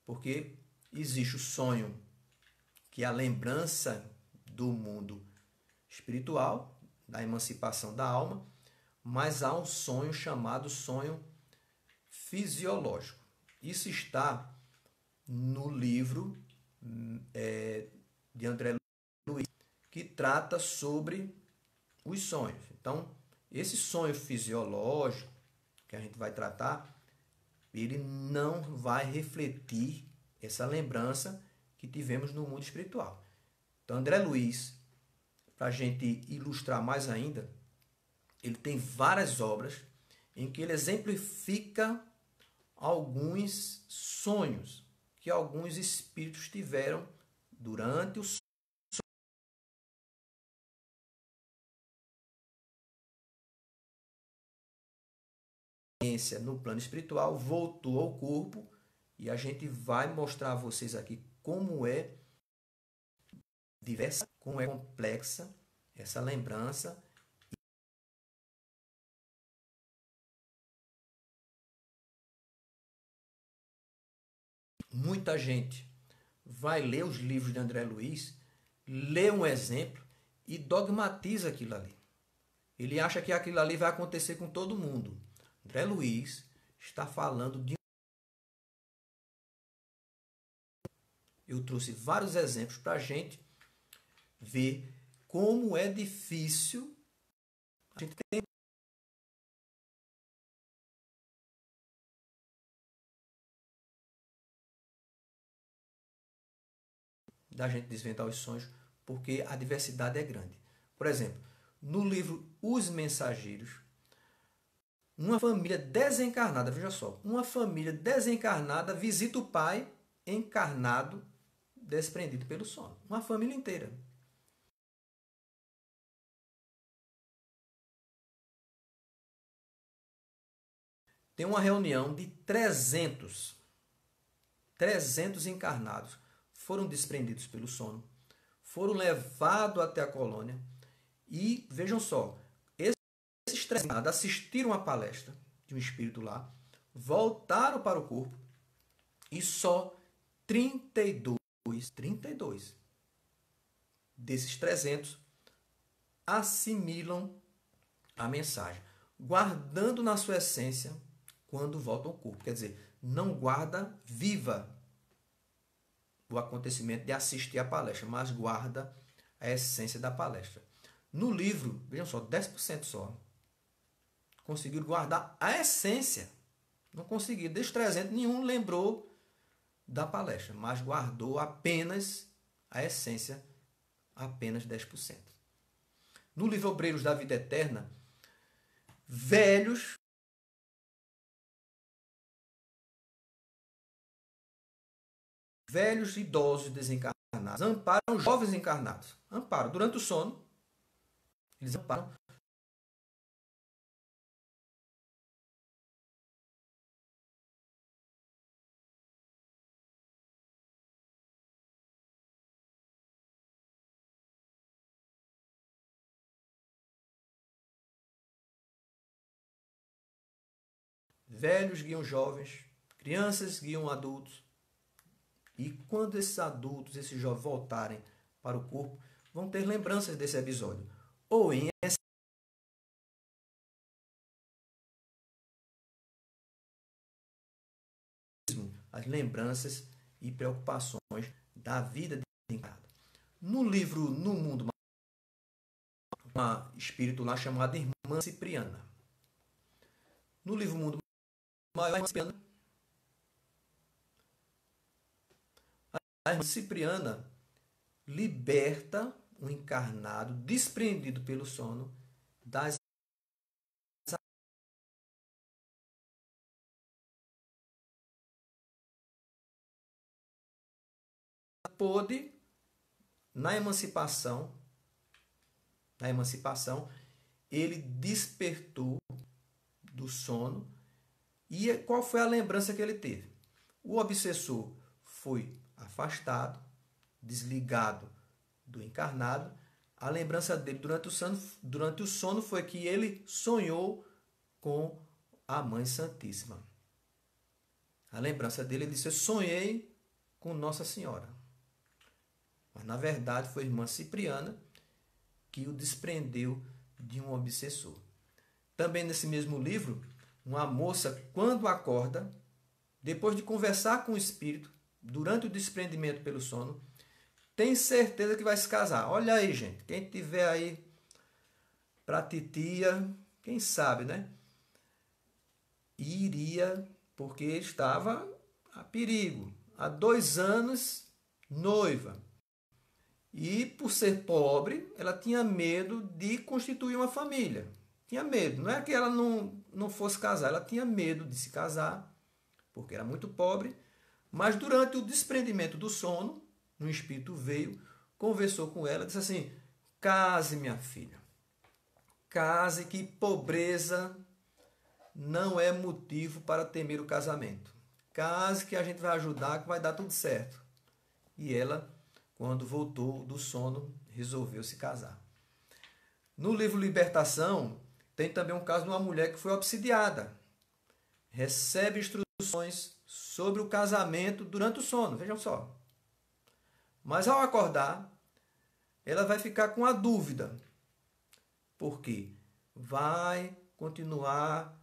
Porque existe o sonho que é a lembrança do mundo espiritual, da emancipação da alma, mas há um sonho chamado sonho fisiológico. Isso está no livro de André Luiz, que trata sobre os sonhos. Então, esse sonho fisiológico que a gente vai tratar, ele não vai refletir essa lembrança que tivemos no mundo espiritual. Então, André Luiz, para a gente ilustrar mais ainda, ele tem várias obras em que ele exemplifica alguns sonhos que alguns espíritos tiveram durante o sonho. No plano espiritual, voltou ao corpo e a gente vai mostrar a vocês aqui como é diversa, como é complexa essa lembrança. Muita gente vai ler os livros de André Luiz, lê um exemplo e dogmatiza aquilo ali. Ele acha que aquilo ali vai acontecer com todo mundo. André Luiz está falando de... Eu trouxe vários exemplos para a gente ver como é difícil a gente ter da gente desvendar os sonhos, porque a diversidade é grande. Por exemplo, no livro Os Mensageiros, uma família desencarnada, veja só, uma família desencarnada visita o pai encarnado desprendido pelo sono. Uma família inteira. Tem uma reunião de 300 encarnados foram desprendidos pelo sono, foram levados até a colônia e, vejam só, esses 300 encarnados assistiram a palestra de um espírito lá, voltaram para o corpo e só 32 desses 300 assimilam a mensagem, guardando na sua essência quando voltam ao corpo. Quer dizer, não guarda viva o acontecimento de assistir a palestra, mas guarda a essência da palestra. No livro, vejam só, 10% só conseguiram guardar a essência. Não conseguiram. Desses 300, nenhum lembrou da palestra, mas guardou apenas a essência, apenas 10%. No livro Obreiros da Vida Eterna, velhos idosos desencarnados amparam jovens encarnados. Amparam. Durante o sono, eles amparam velhos guiam jovens, crianças guiam adultos. E quando esses adultos, esses jovens voltarem para o corpo, vão ter lembranças desse episódio. Ou em as lembranças e preocupações da vida de encarnado. No livro No Mundo, uma espírito lá chamada Irmã Cipriana. No livro Mundo Maior, a Irmã Cipriana liberta o encarnado desprendido pelo sono das pôde na emancipação, ele despertou do sono. E qual foi a lembrança que ele teve? O obsessor foi afastado, desligado do encarnado. A lembrança dele durante o sono foi que ele sonhou com a Mãe Santíssima. A lembrança dele, ele disse: eu sonhei com Nossa Senhora. Mas na verdade foi a Irmã Cipriana que o desprendeu de um obsessor. Também nesse mesmo livro, uma moça, quando acorda, depois de conversar com o espírito, durante o desprendimento pelo sono, tem certeza que vai se casar. Olha aí, gente, quem tiver aí para titia, quem sabe, né? Iria, porque estava a perigo. Há 2 anos, noiva. E por ser pobre, ela tinha medo de constituir uma família. Tinha medo. Não é que ela não fosse casar, ela tinha medo de se casar, porque era muito pobre. Mas durante o desprendimento do sono, um espírito veio, conversou com ela, disse assim: case, minha filha. Case, que pobreza não é motivo para temer o casamento. Case, que a gente vai ajudar, que vai dar tudo certo. E ela, quando voltou do sono, resolveu se casar. No livro Libertação, tem também um caso de uma mulher que foi obsidiada. Recebe instruções sobre o casamento durante o sono, vejam só. Mas ao acordar, ela vai ficar com a dúvida, porque vai continuar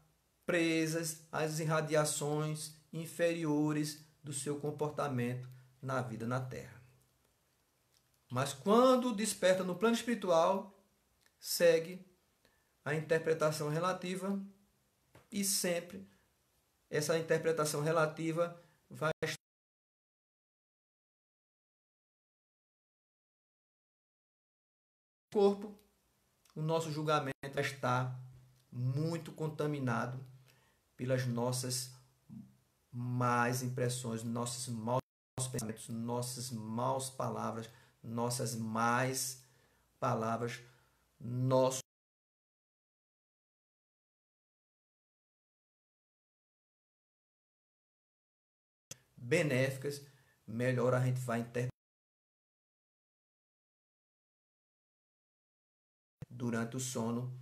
presas às irradiações inferiores do seu comportamento na vida na Terra. Mas quando desperta no plano espiritual, segue a interpretação relativa, e sempre essa interpretação relativa vai estar no corpo. O nosso julgamento está muito contaminado pelas nossas más impressões, nossos maus pensamentos, nossas más palavras, nossas más palavras, nosso benéficas, melhor a gente vai interpretar durante o sono,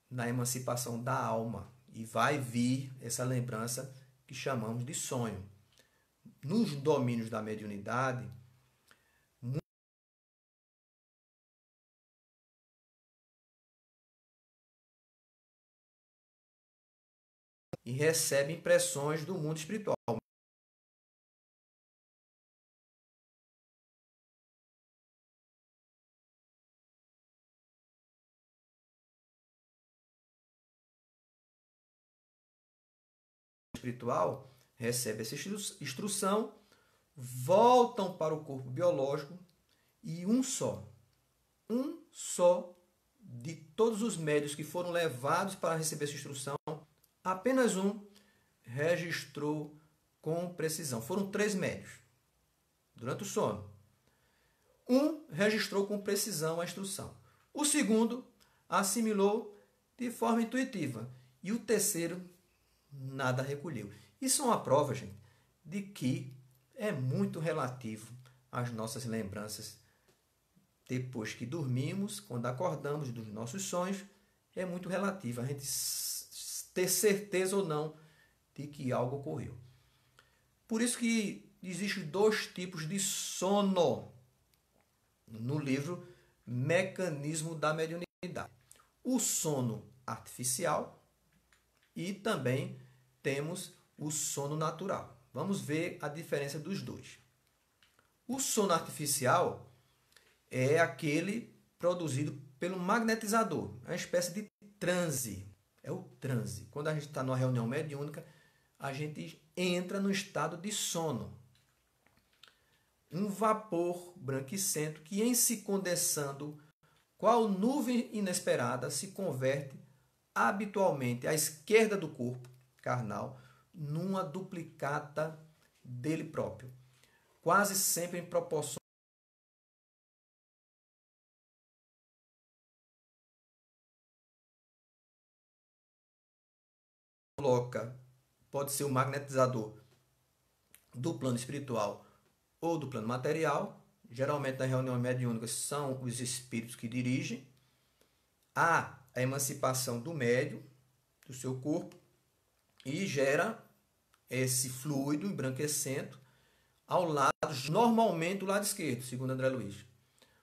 na emancipação da alma, e vai vir essa lembrança que chamamos de sonho. Nos domínios da mediunidade, e recebe impressões do mundo espiritual. Espiritual recebe essa instrução, voltam para o corpo biológico, e um só de todos os médios que foram levados para receber essa instrução, apenas um registrou com precisão. Foram 3 médios durante o sono. Um registrou com precisão a instrução. O segundo assimilou de forma intuitiva. E o terceiro nada recolheu. Isso é uma prova, gente, de que é muito relativo às nossas lembranças depois que dormimos, quando acordamos dos nossos sonhos. É muito relativo a gente ter certeza ou não de que algo ocorreu. Por isso que existem 2 tipos de sono no livro Mecanismo da Mediunidade. O sono artificial, e também temos o sono natural. Vamos ver a diferença dos dois. O sono artificial é aquele produzido pelo magnetizador, é uma espécie de transe. É o transe. Quando a gente está numa reunião mediúnica, a gente entra no estado de sono. Um vapor branquicento que, em se condensando, qual nuvem inesperada, se converte habitualmente à esquerda do corpo carnal numa duplicata dele próprio, quase sempre em proporções. Coloca, pode ser o magnetizador do plano espiritual ou do plano material. Geralmente nas reuniões mediúnicas são os espíritos que dirigem. Há a emancipação do médium, do seu corpo, e gera esse fluido embranquecento ao lado, normalmente do lado esquerdo, segundo André Luiz.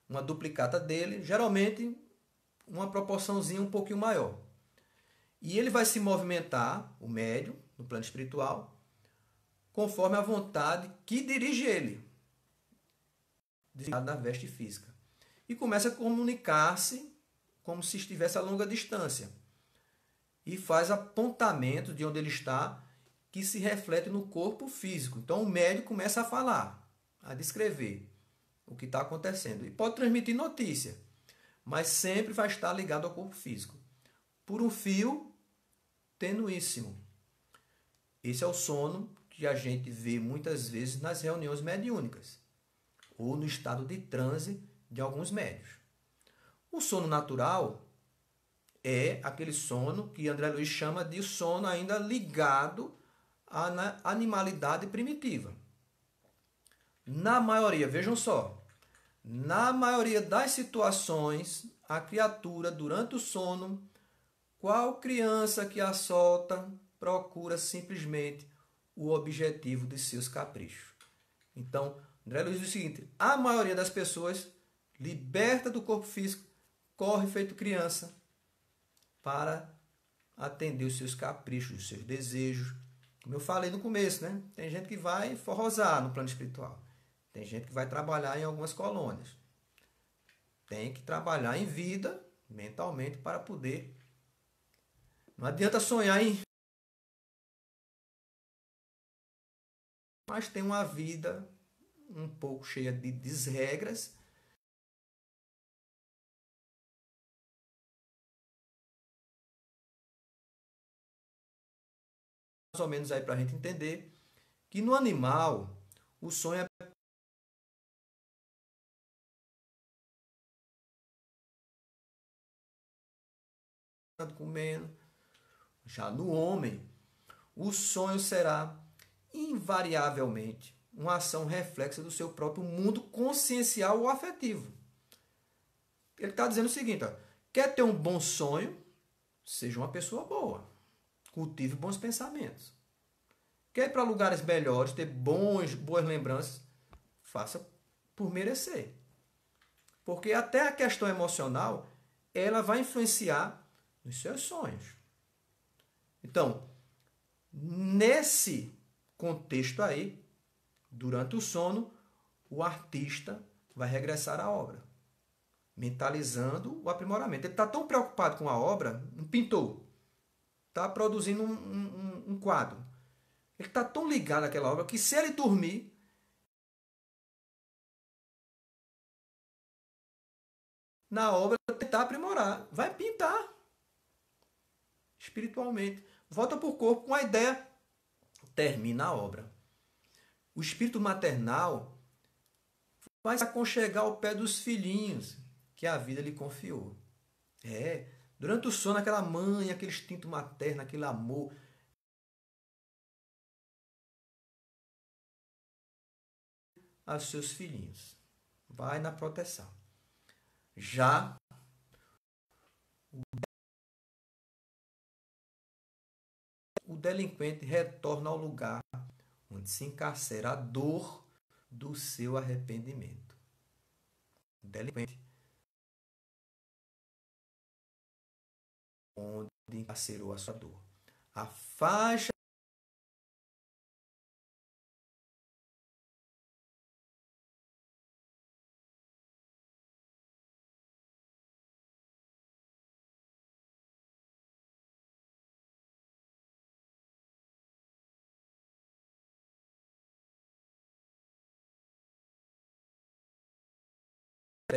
Uma duplicata dele, geralmente uma proporçãozinha um pouquinho maior. E ele vai se movimentar, o médium, no plano espiritual, conforme a vontade que dirige ele, da veste física. E começa a comunicar-se como se estivesse a longa distância. E faz apontamento de onde ele está, que se reflete no corpo físico. Então o médium começa a falar, a descrever o que está acontecendo. E pode transmitir notícia, mas sempre vai estar ligado ao corpo físico, por um fio tenuíssimo. Esse é o sono que a gente vê muitas vezes nas reuniões mediúnicas, ou no estado de transe de alguns médios. O sono natural é aquele sono que André Luiz chama de sono ainda ligado à animalidade primitiva. Na maioria, vejam só, na maioria das situações, a criatura, durante o sono, qual criança que a solta procura simplesmente o objetivo de seus caprichos. Então, André Luiz diz o seguinte: a maioria das pessoas, liberta do corpo físico, corre feito criança para atender os seus caprichos, os seus desejos. Como eu falei no começo, né? Tem gente que vai forrosar no plano espiritual. Tem gente que vai trabalhar em algumas colônias. Tem que trabalhar em vida, mentalmente, para poder. Não adianta sonhar em. Mas tem uma vida um pouco cheia de desregras. Mais ou menos aí para a gente entender que no animal o sonho é comendo. Já no homem, o sonho será invariavelmente uma ação reflexa do seu próprio mundo consciencial ou afetivo. Ele está dizendo o seguinte: ó, quer ter um bom sonho? Seja uma pessoa boa. Cultive bons pensamentos. Quer ir para lugares melhores, ter boas lembranças? Faça por merecer. Porque até a questão emocional, ela vai influenciar nos seus sonhos. Então, nesse contexto aí, durante o sono, o artista vai regressar à obra, mentalizando o aprimoramento. Ele está tão preocupado com a obra, um pintor, está produzindo um quadro. Ele está tão ligado àquela obra que se ele dormir, na obra tentar aprimorar, vai pintar espiritualmente. Volta para o corpo com a ideia, termina a obra. O espírito maternal vai se aconchegar ao pé dos filhinhos que a vida lhe confiou. Durante o sono, aquela mãe, aquele instinto materno, aquele amor, aos seus filhinhos. Vai na proteção. Já o delinquente retorna ao lugar onde se encarcera a dor do seu arrependimento. O delinquente, onde encarcerou a sua dor. A faixa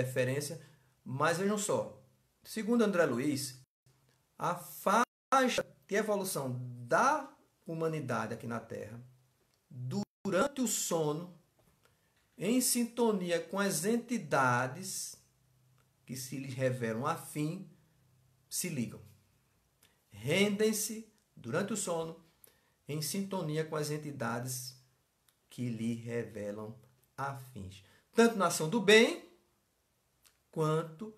referência, mas vejam só, segundo André Luiz, a faixa de evolução da humanidade aqui na Terra, durante o sono, em sintonia com as entidades que se lhes revelam afim, se ligam. Rendem-se durante o sono em sintonia com as entidades que lhe revelam afins. Tanto na ação do bem, quanto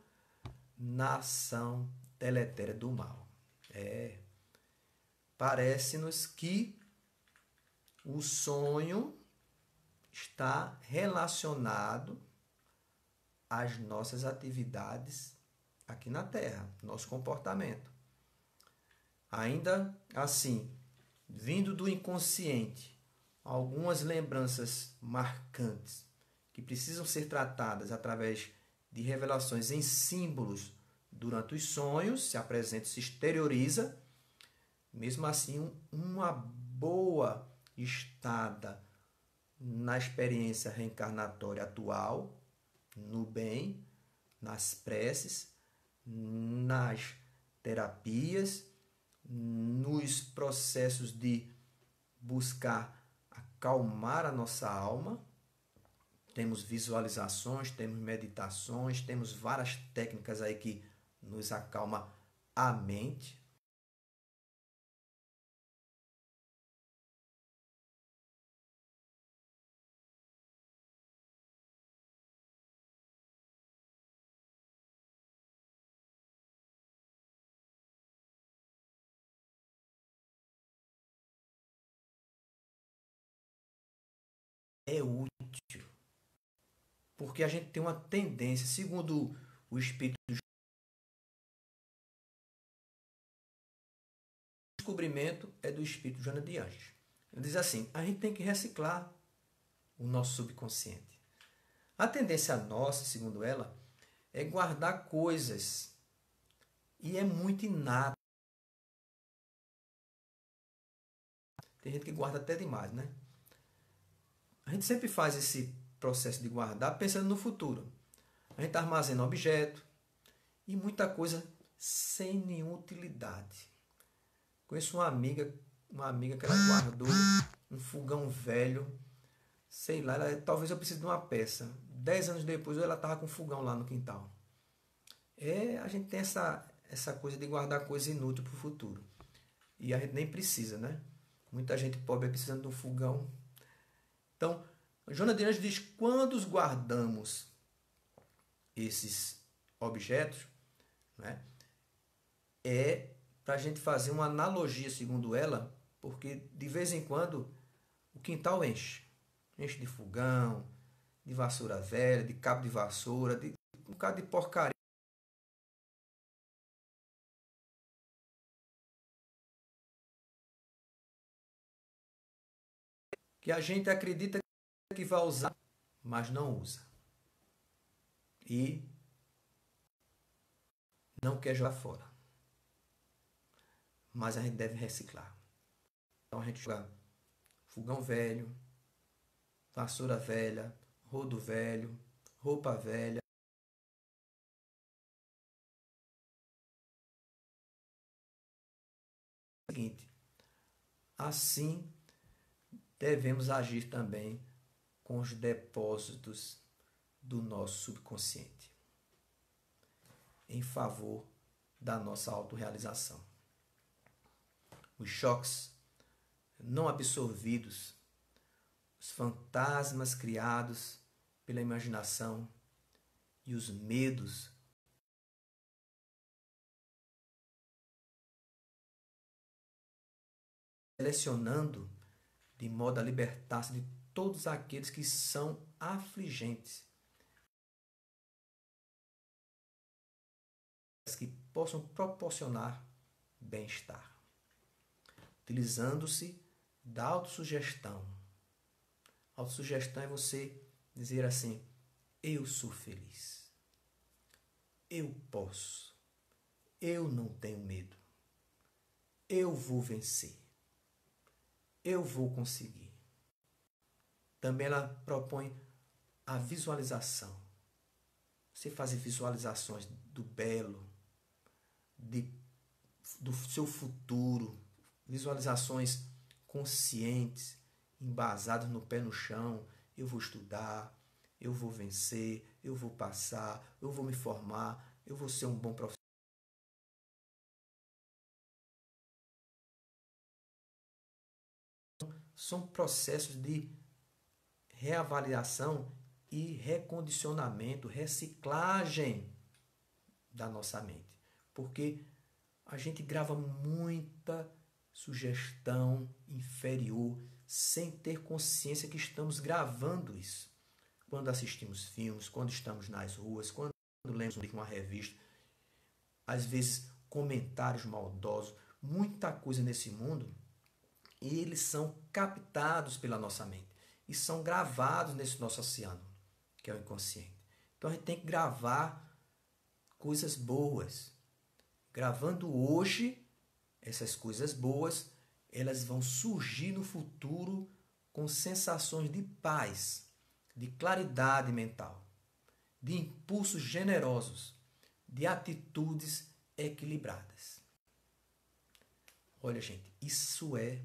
na ação deletéria do mal. Parece-nos que o sonho está relacionado às nossas atividades aqui na Terra, nosso comportamento. Ainda assim, vindo do inconsciente, algumas lembranças marcantes que precisam ser tratadas através de revelações em símbolos durante os sonhos, se apresenta, se exterioriza. Mesmo assim, uma boa estada na experiência reencarnatória atual, no bem, nas preces, nas terapias, nos processos de buscar acalmar a nossa alma. Temos visualizações, temos meditações, temos várias técnicas aí que nos acalma a mente. É útil, porque a gente tem uma tendência, segundo o espírito, o descobrimento é do espírito Joana de Anjos. Ele diz assim: a gente tem que reciclar o nosso subconsciente. A tendência nossa, segundo ela, é guardar coisas, e é muito inato. Tem gente que guarda até demais, né? A gente sempre faz esse processo de guardar pensando no futuro. A gente armazena objeto e muita coisa sem nenhuma utilidade. Conheço uma amiga que ela guardou um fogão velho, sei lá, talvez eu precise de uma peça. 10 anos depois ela estava com um fogão lá no quintal. A gente tem essa coisa de guardar coisa inútil para o futuro. E a gente nem precisa, né? Muita gente pobre precisando de um fogão. Então, Joana de Anjos diz: quando guardamos esses objetos, né, é para a gente fazer uma analogia, segundo ela, porque de vez em quando o quintal enche. Enche de fogão, de vassoura velha, de cabo de vassoura, de um bocado de porcaria. Que a gente acredita que vai usar, mas não usa. E não quer jogar fora. Mas a gente deve reciclar. Então a gente joga fogão velho, vassoura velha, rodo velho, roupa velha. Seguinte, assim devemos agir também com os depósitos do nosso subconsciente, em favor da nossa autorrealização. Os choques não absorvidos, os fantasmas criados pela imaginação e os medos selecionando de modo a libertar-se de todos aqueles que são afligentes, que possam proporcionar bem-estar, utilizando-se da autossugestão. Autossugestão é você dizer assim: eu sou feliz, eu posso, eu não tenho medo, eu vou vencer, eu vou conseguir. Também ela propõe a visualização. Você fazer visualizações do belo, de, do seu futuro, visualizações conscientes, embasadas no pé no chão. Eu vou estudar, eu vou vencer, eu vou passar, eu vou me formar, eu vou ser um bom profissional. São processos de reavaliação e recondicionamento, reciclagem da nossa mente. Porque a gente grava muita sugestão inferior sem ter consciência que estamos gravando isso. Quando assistimos filmes, quando estamos nas ruas, quando lemos uma revista, às vezes comentários maldosos, muita coisa nesse mundo, e eles são captados pela nossa mente e são gravados nesse nosso oceano, que é o inconsciente. Então a gente tem que gravar coisas boas. Gravando hoje, essas coisas boas, elas vão surgir no futuro com sensações de paz, de claridade mental, de impulsos generosos, de atitudes equilibradas. Olha, gente, isso é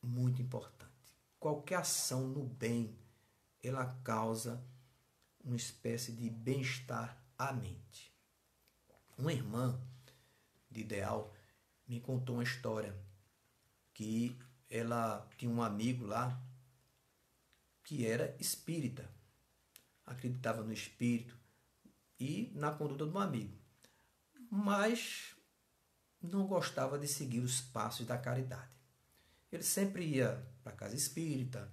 muito importante. Qualquer ação no bem, ela causa uma espécie de bem-estar à mente. Uma irmã de Ideal me contou uma história que ela tinha um amigo lá que era espírita, acreditava no espírito e na conduta do amigo, mas não gostava de seguir os passos da caridade. Ele sempre ia para a casa espírita,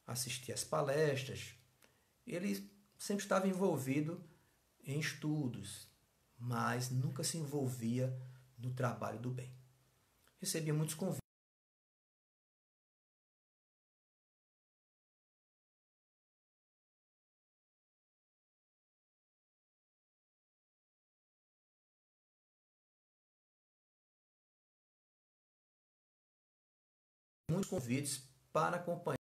assistia às palestras, ele sempre estava envolvido em estudos, mas nunca se envolvia no trabalho do bem. Recebia muitos convites. Muitos convites para acompanhar.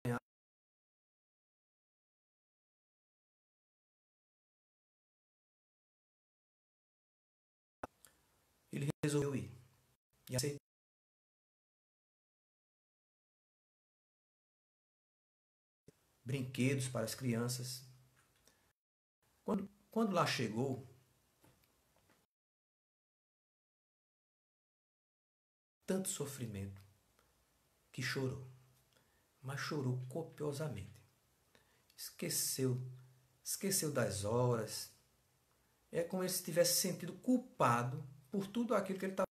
Ele resolveu ir e aceitou. Brinquedos para as crianças. Quando lá chegou, tanto sofrimento que chorou, mas chorou copiosamente. Esqueceu das horas. É como se tivesse sentido culpado por tudo aquilo que ele estava.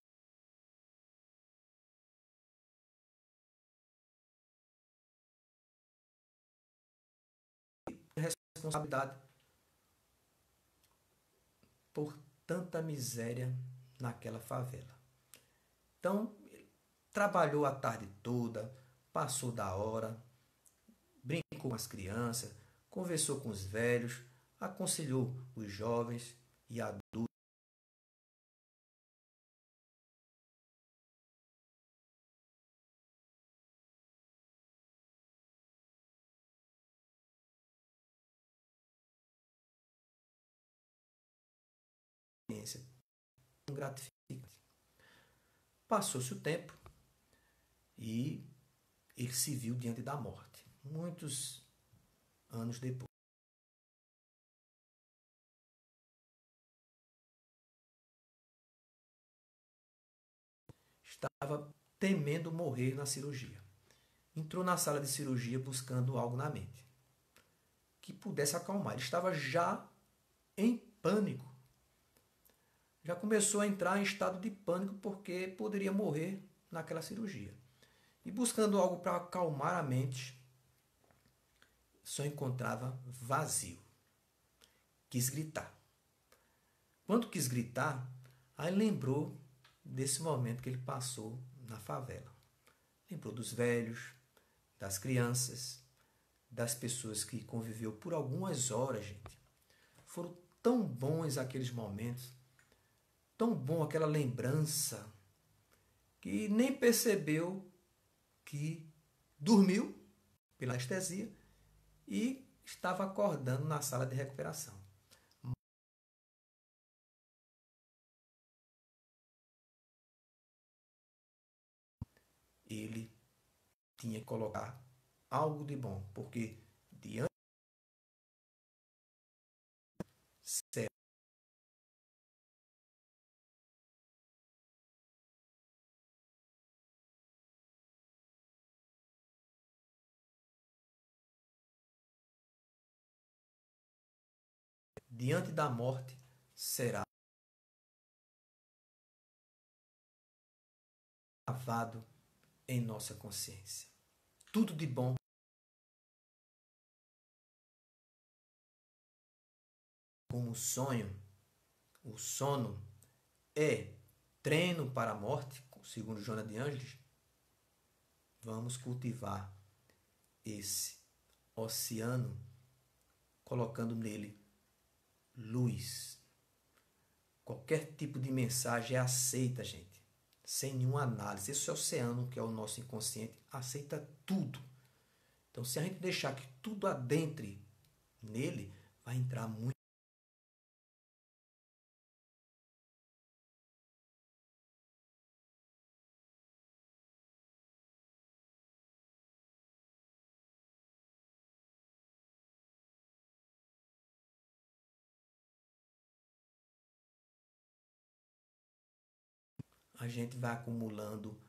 Responsabilidade por tanta miséria naquela favela. Então, trabalhou a tarde toda, passou da hora, brincou com as crianças, conversou com os velhos, aconselhou os jovens e adultos. Gratificante. Passou-se o tempo e ele se viu diante da morte. Muitos anos depois. Estava temendo morrer na cirurgia. Entrou na sala de cirurgia buscando algo na mente que pudesse acalmar. Ele estava já em pânico. Já começou a entrar em estado de pânico porque poderia morrer naquela cirurgia. E buscando algo para acalmar a mente, só encontrava vazio. Quis gritar. Quando quis gritar, aí lembrou desse momento que ele passou na favela. Lembrou dos velhos, das crianças, das pessoas que conviveu por algumas horas, gente. Foram tão bons aqueles momentos, tão bom aquela lembrança, que nem percebeu que dormiu pela anestesia e estava acordando na sala de recuperação. ele tinha que colocar algo de bom, porque diante da morte será gravado em nossa consciência. Tudo de bom, como o sonho, o sono é treino para a morte, segundo Joana de Ângeles, vamos cultivar esse oceano colocando nele luz. Qualquer tipo de mensagem é aceita, gente, sem nenhuma análise. Esse oceano, que é o nosso inconsciente, aceita tudo. Então, se a gente deixar que tudo adentre nele, vai entrar muito. A gente vai acumulando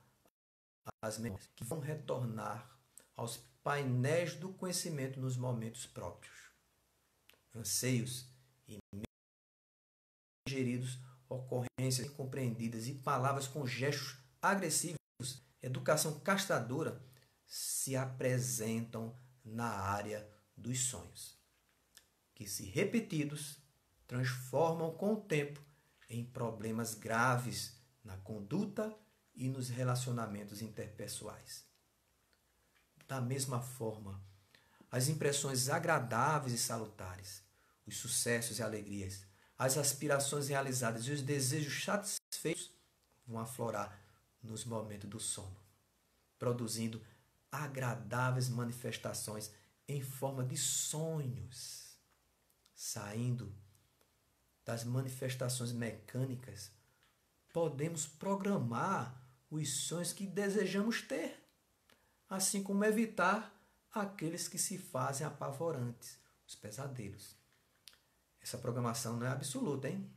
as memórias que vão retornar aos painéis do conhecimento nos momentos próprios. Anseios e ingeridos, ocorrências incompreendidas e palavras com gestos agressivos, educação castradora, se apresentam na área dos sonhos, que, se repetidos, transformam com o tempo em problemas graves na conduta e nos relacionamentos interpessoais. Da mesma forma, as impressões agradáveis e salutares, os sucessos e alegrias, as aspirações realizadas e os desejos satisfeitos vão aflorar nos momentos do sono, produzindo agradáveis manifestações em forma de sonhos, saindo das manifestações mecânicas. Podemos programar os sonhos que desejamos ter, assim como evitar aqueles que se fazem apavorantes, os pesadelos. Essa programação não é absoluta, hein?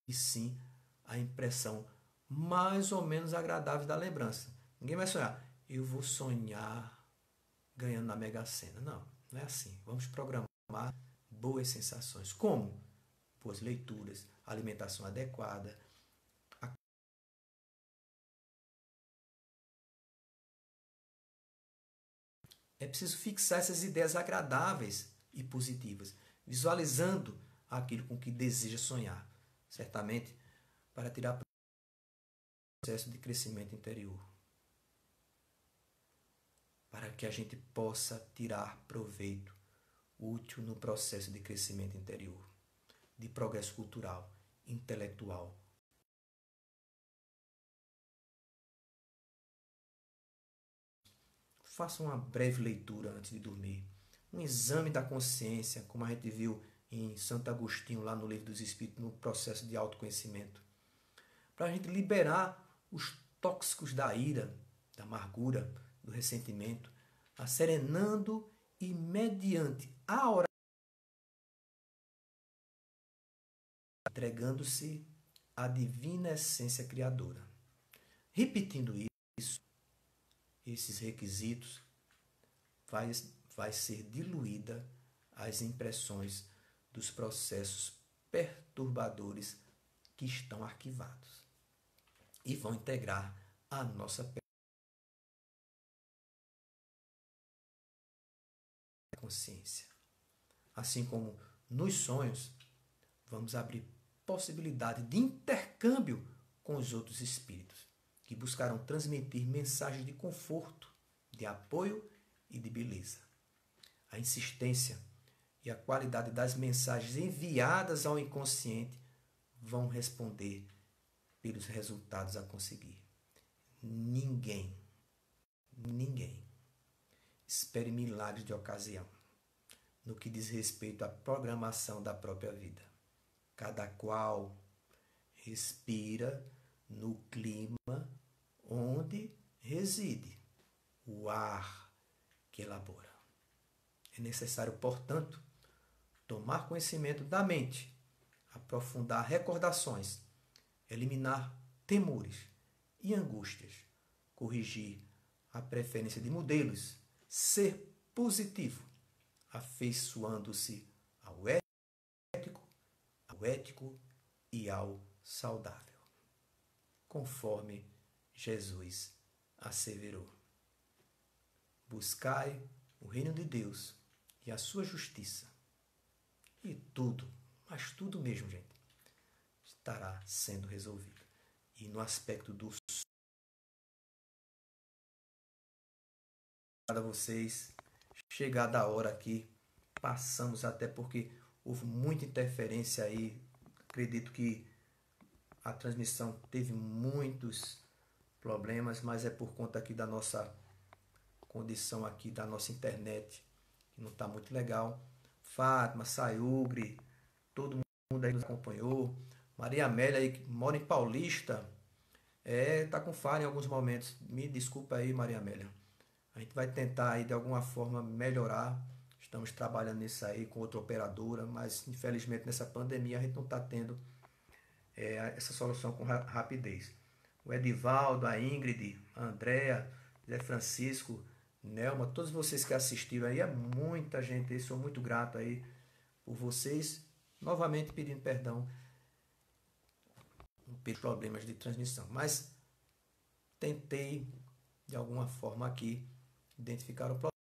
E sim a impressão mais ou menos agradável da lembrança. Ninguém vai sonhar, eu vou sonhar ganhando na Mega Sena. Não, não é assim. Vamos programar boas sensações. Como? Boas leituras, alimentação adequada. É preciso fixar essas ideias agradáveis e positivas, visualizando aquilo com que deseja sonhar, certamente para tirar processo de crescimento interior, para que a gente possa tirar proveito útil no processo de crescimento interior, de progresso cultural, intelectual. Faça uma breve leitura antes de dormir, um exame da consciência, como a gente viu em Santo Agostinho, lá no Livro dos Espíritos, no processo de autoconhecimento, para a gente liberar os tóxicos da ira, da amargura, do ressentimento, serenando e mediante a oração, entregando-se à divina essência criadora. Repetindo isso, esses requisitos, vai ser diluída as impressões dos processos perturbadores que estão arquivados e vão integrar a nossa consciência. Assim como nos sonhos, vamos abrir possibilidade de intercâmbio com os outros espíritos, que buscarão transmitir mensagens de conforto, de apoio e de beleza. A insistência e a qualidade das mensagens enviadas ao inconsciente vão responder pelos resultados a conseguir. Ninguém espere milagres de ocasião no que diz respeito à programação da própria vida. Cada qual respira no clima onde reside o ar que elabora. É necessário, portanto, tomar conhecimento da mente, aprofundar recordações, eliminar temores e angústias, corrigir a preferência de modelos, ser positivo, afeiçoando-se ao ético e ao saudável, conforme Jesus asseverou. Buscai o reino de Deus e a sua justiça, e tudo, mas tudo mesmo, gente, estará sendo resolvido. E no aspecto do a vocês, chegada a hora aqui, passamos até porque houve muita interferência aí. Acredito que a transmissão teve muitos problemas, mas é por conta aqui da nossa condição aqui, da nossa internet, que não está muito legal. Fátima, Sayugre, todo mundo aí nos acompanhou. Maria Amélia aí, que mora em Paulista, tá com falha em alguns momentos. Me desculpa aí, Maria Amélia. A gente vai tentar aí de alguma forma melhorar. Estamos trabalhando nisso aí com outra operadora, mas infelizmente nessa pandemia a gente não está tendo essa solução com rapidez. O Edivaldo, a Ingrid, a Andréa, Zé Francisco, Nelma, todos vocês que assistiram aí, é muita gente aí, sou muito grato aí por vocês. Novamente pedindo perdão pelos problemas de transmissão, mas tentei de alguma forma aqui identificar o problema.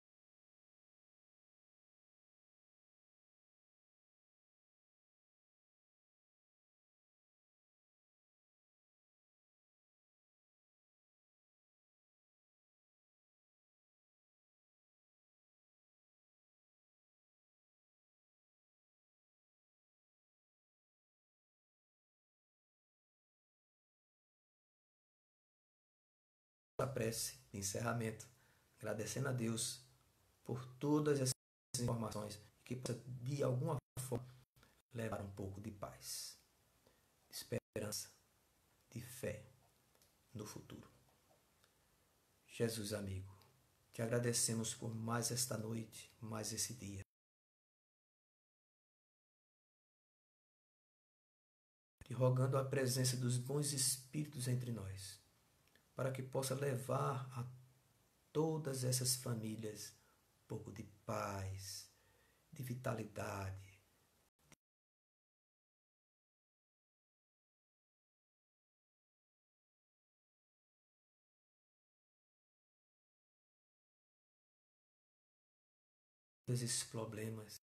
A prece de encerramento, agradecendo a Deus por todas essas informações que possa de alguma forma levar um pouco de paz, de esperança, de fé no futuro. Jesus amigo, te agradecemos por mais esta noite, mais esse dia. Te rogando a presença dos bons espíritos entre nós, para que possa levar a todas essas famílias um pouco de paz, de vitalidade, todos esses problemas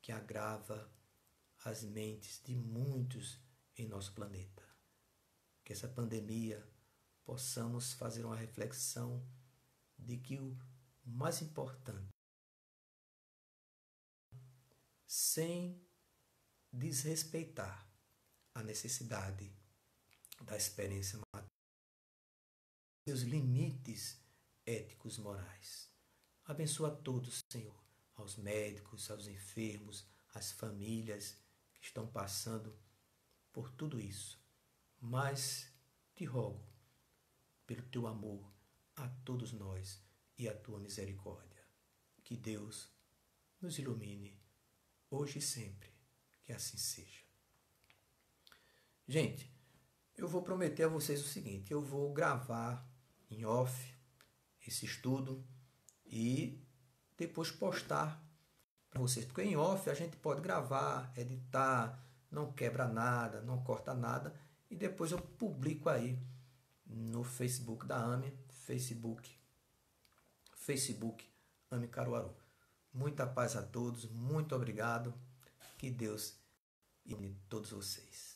que agrava as mentes de muitos em nosso planeta. Que essa pandemia possamos fazer uma reflexão de que o mais importante, sem desrespeitar a necessidade da experiência material, seus limites éticos morais. Abençoa a todos, Senhor, aos médicos, aos enfermos, às famílias que estão passando por tudo isso. Mas te rogo, pelo teu amor a todos nós e a tua misericórdia, que Deus nos ilumine hoje e sempre, que assim seja. Gente, eu vou prometer a vocês o seguinte, eu vou gravar em off esse estudo e depois postar para vocês, porque em off a gente pode gravar, editar, não quebra nada, não corta nada, e depois eu publico aí no Facebook da AME, Facebook AME Caruaru. Muita paz a todos, muito obrigado, que Deus ilumine todos vocês.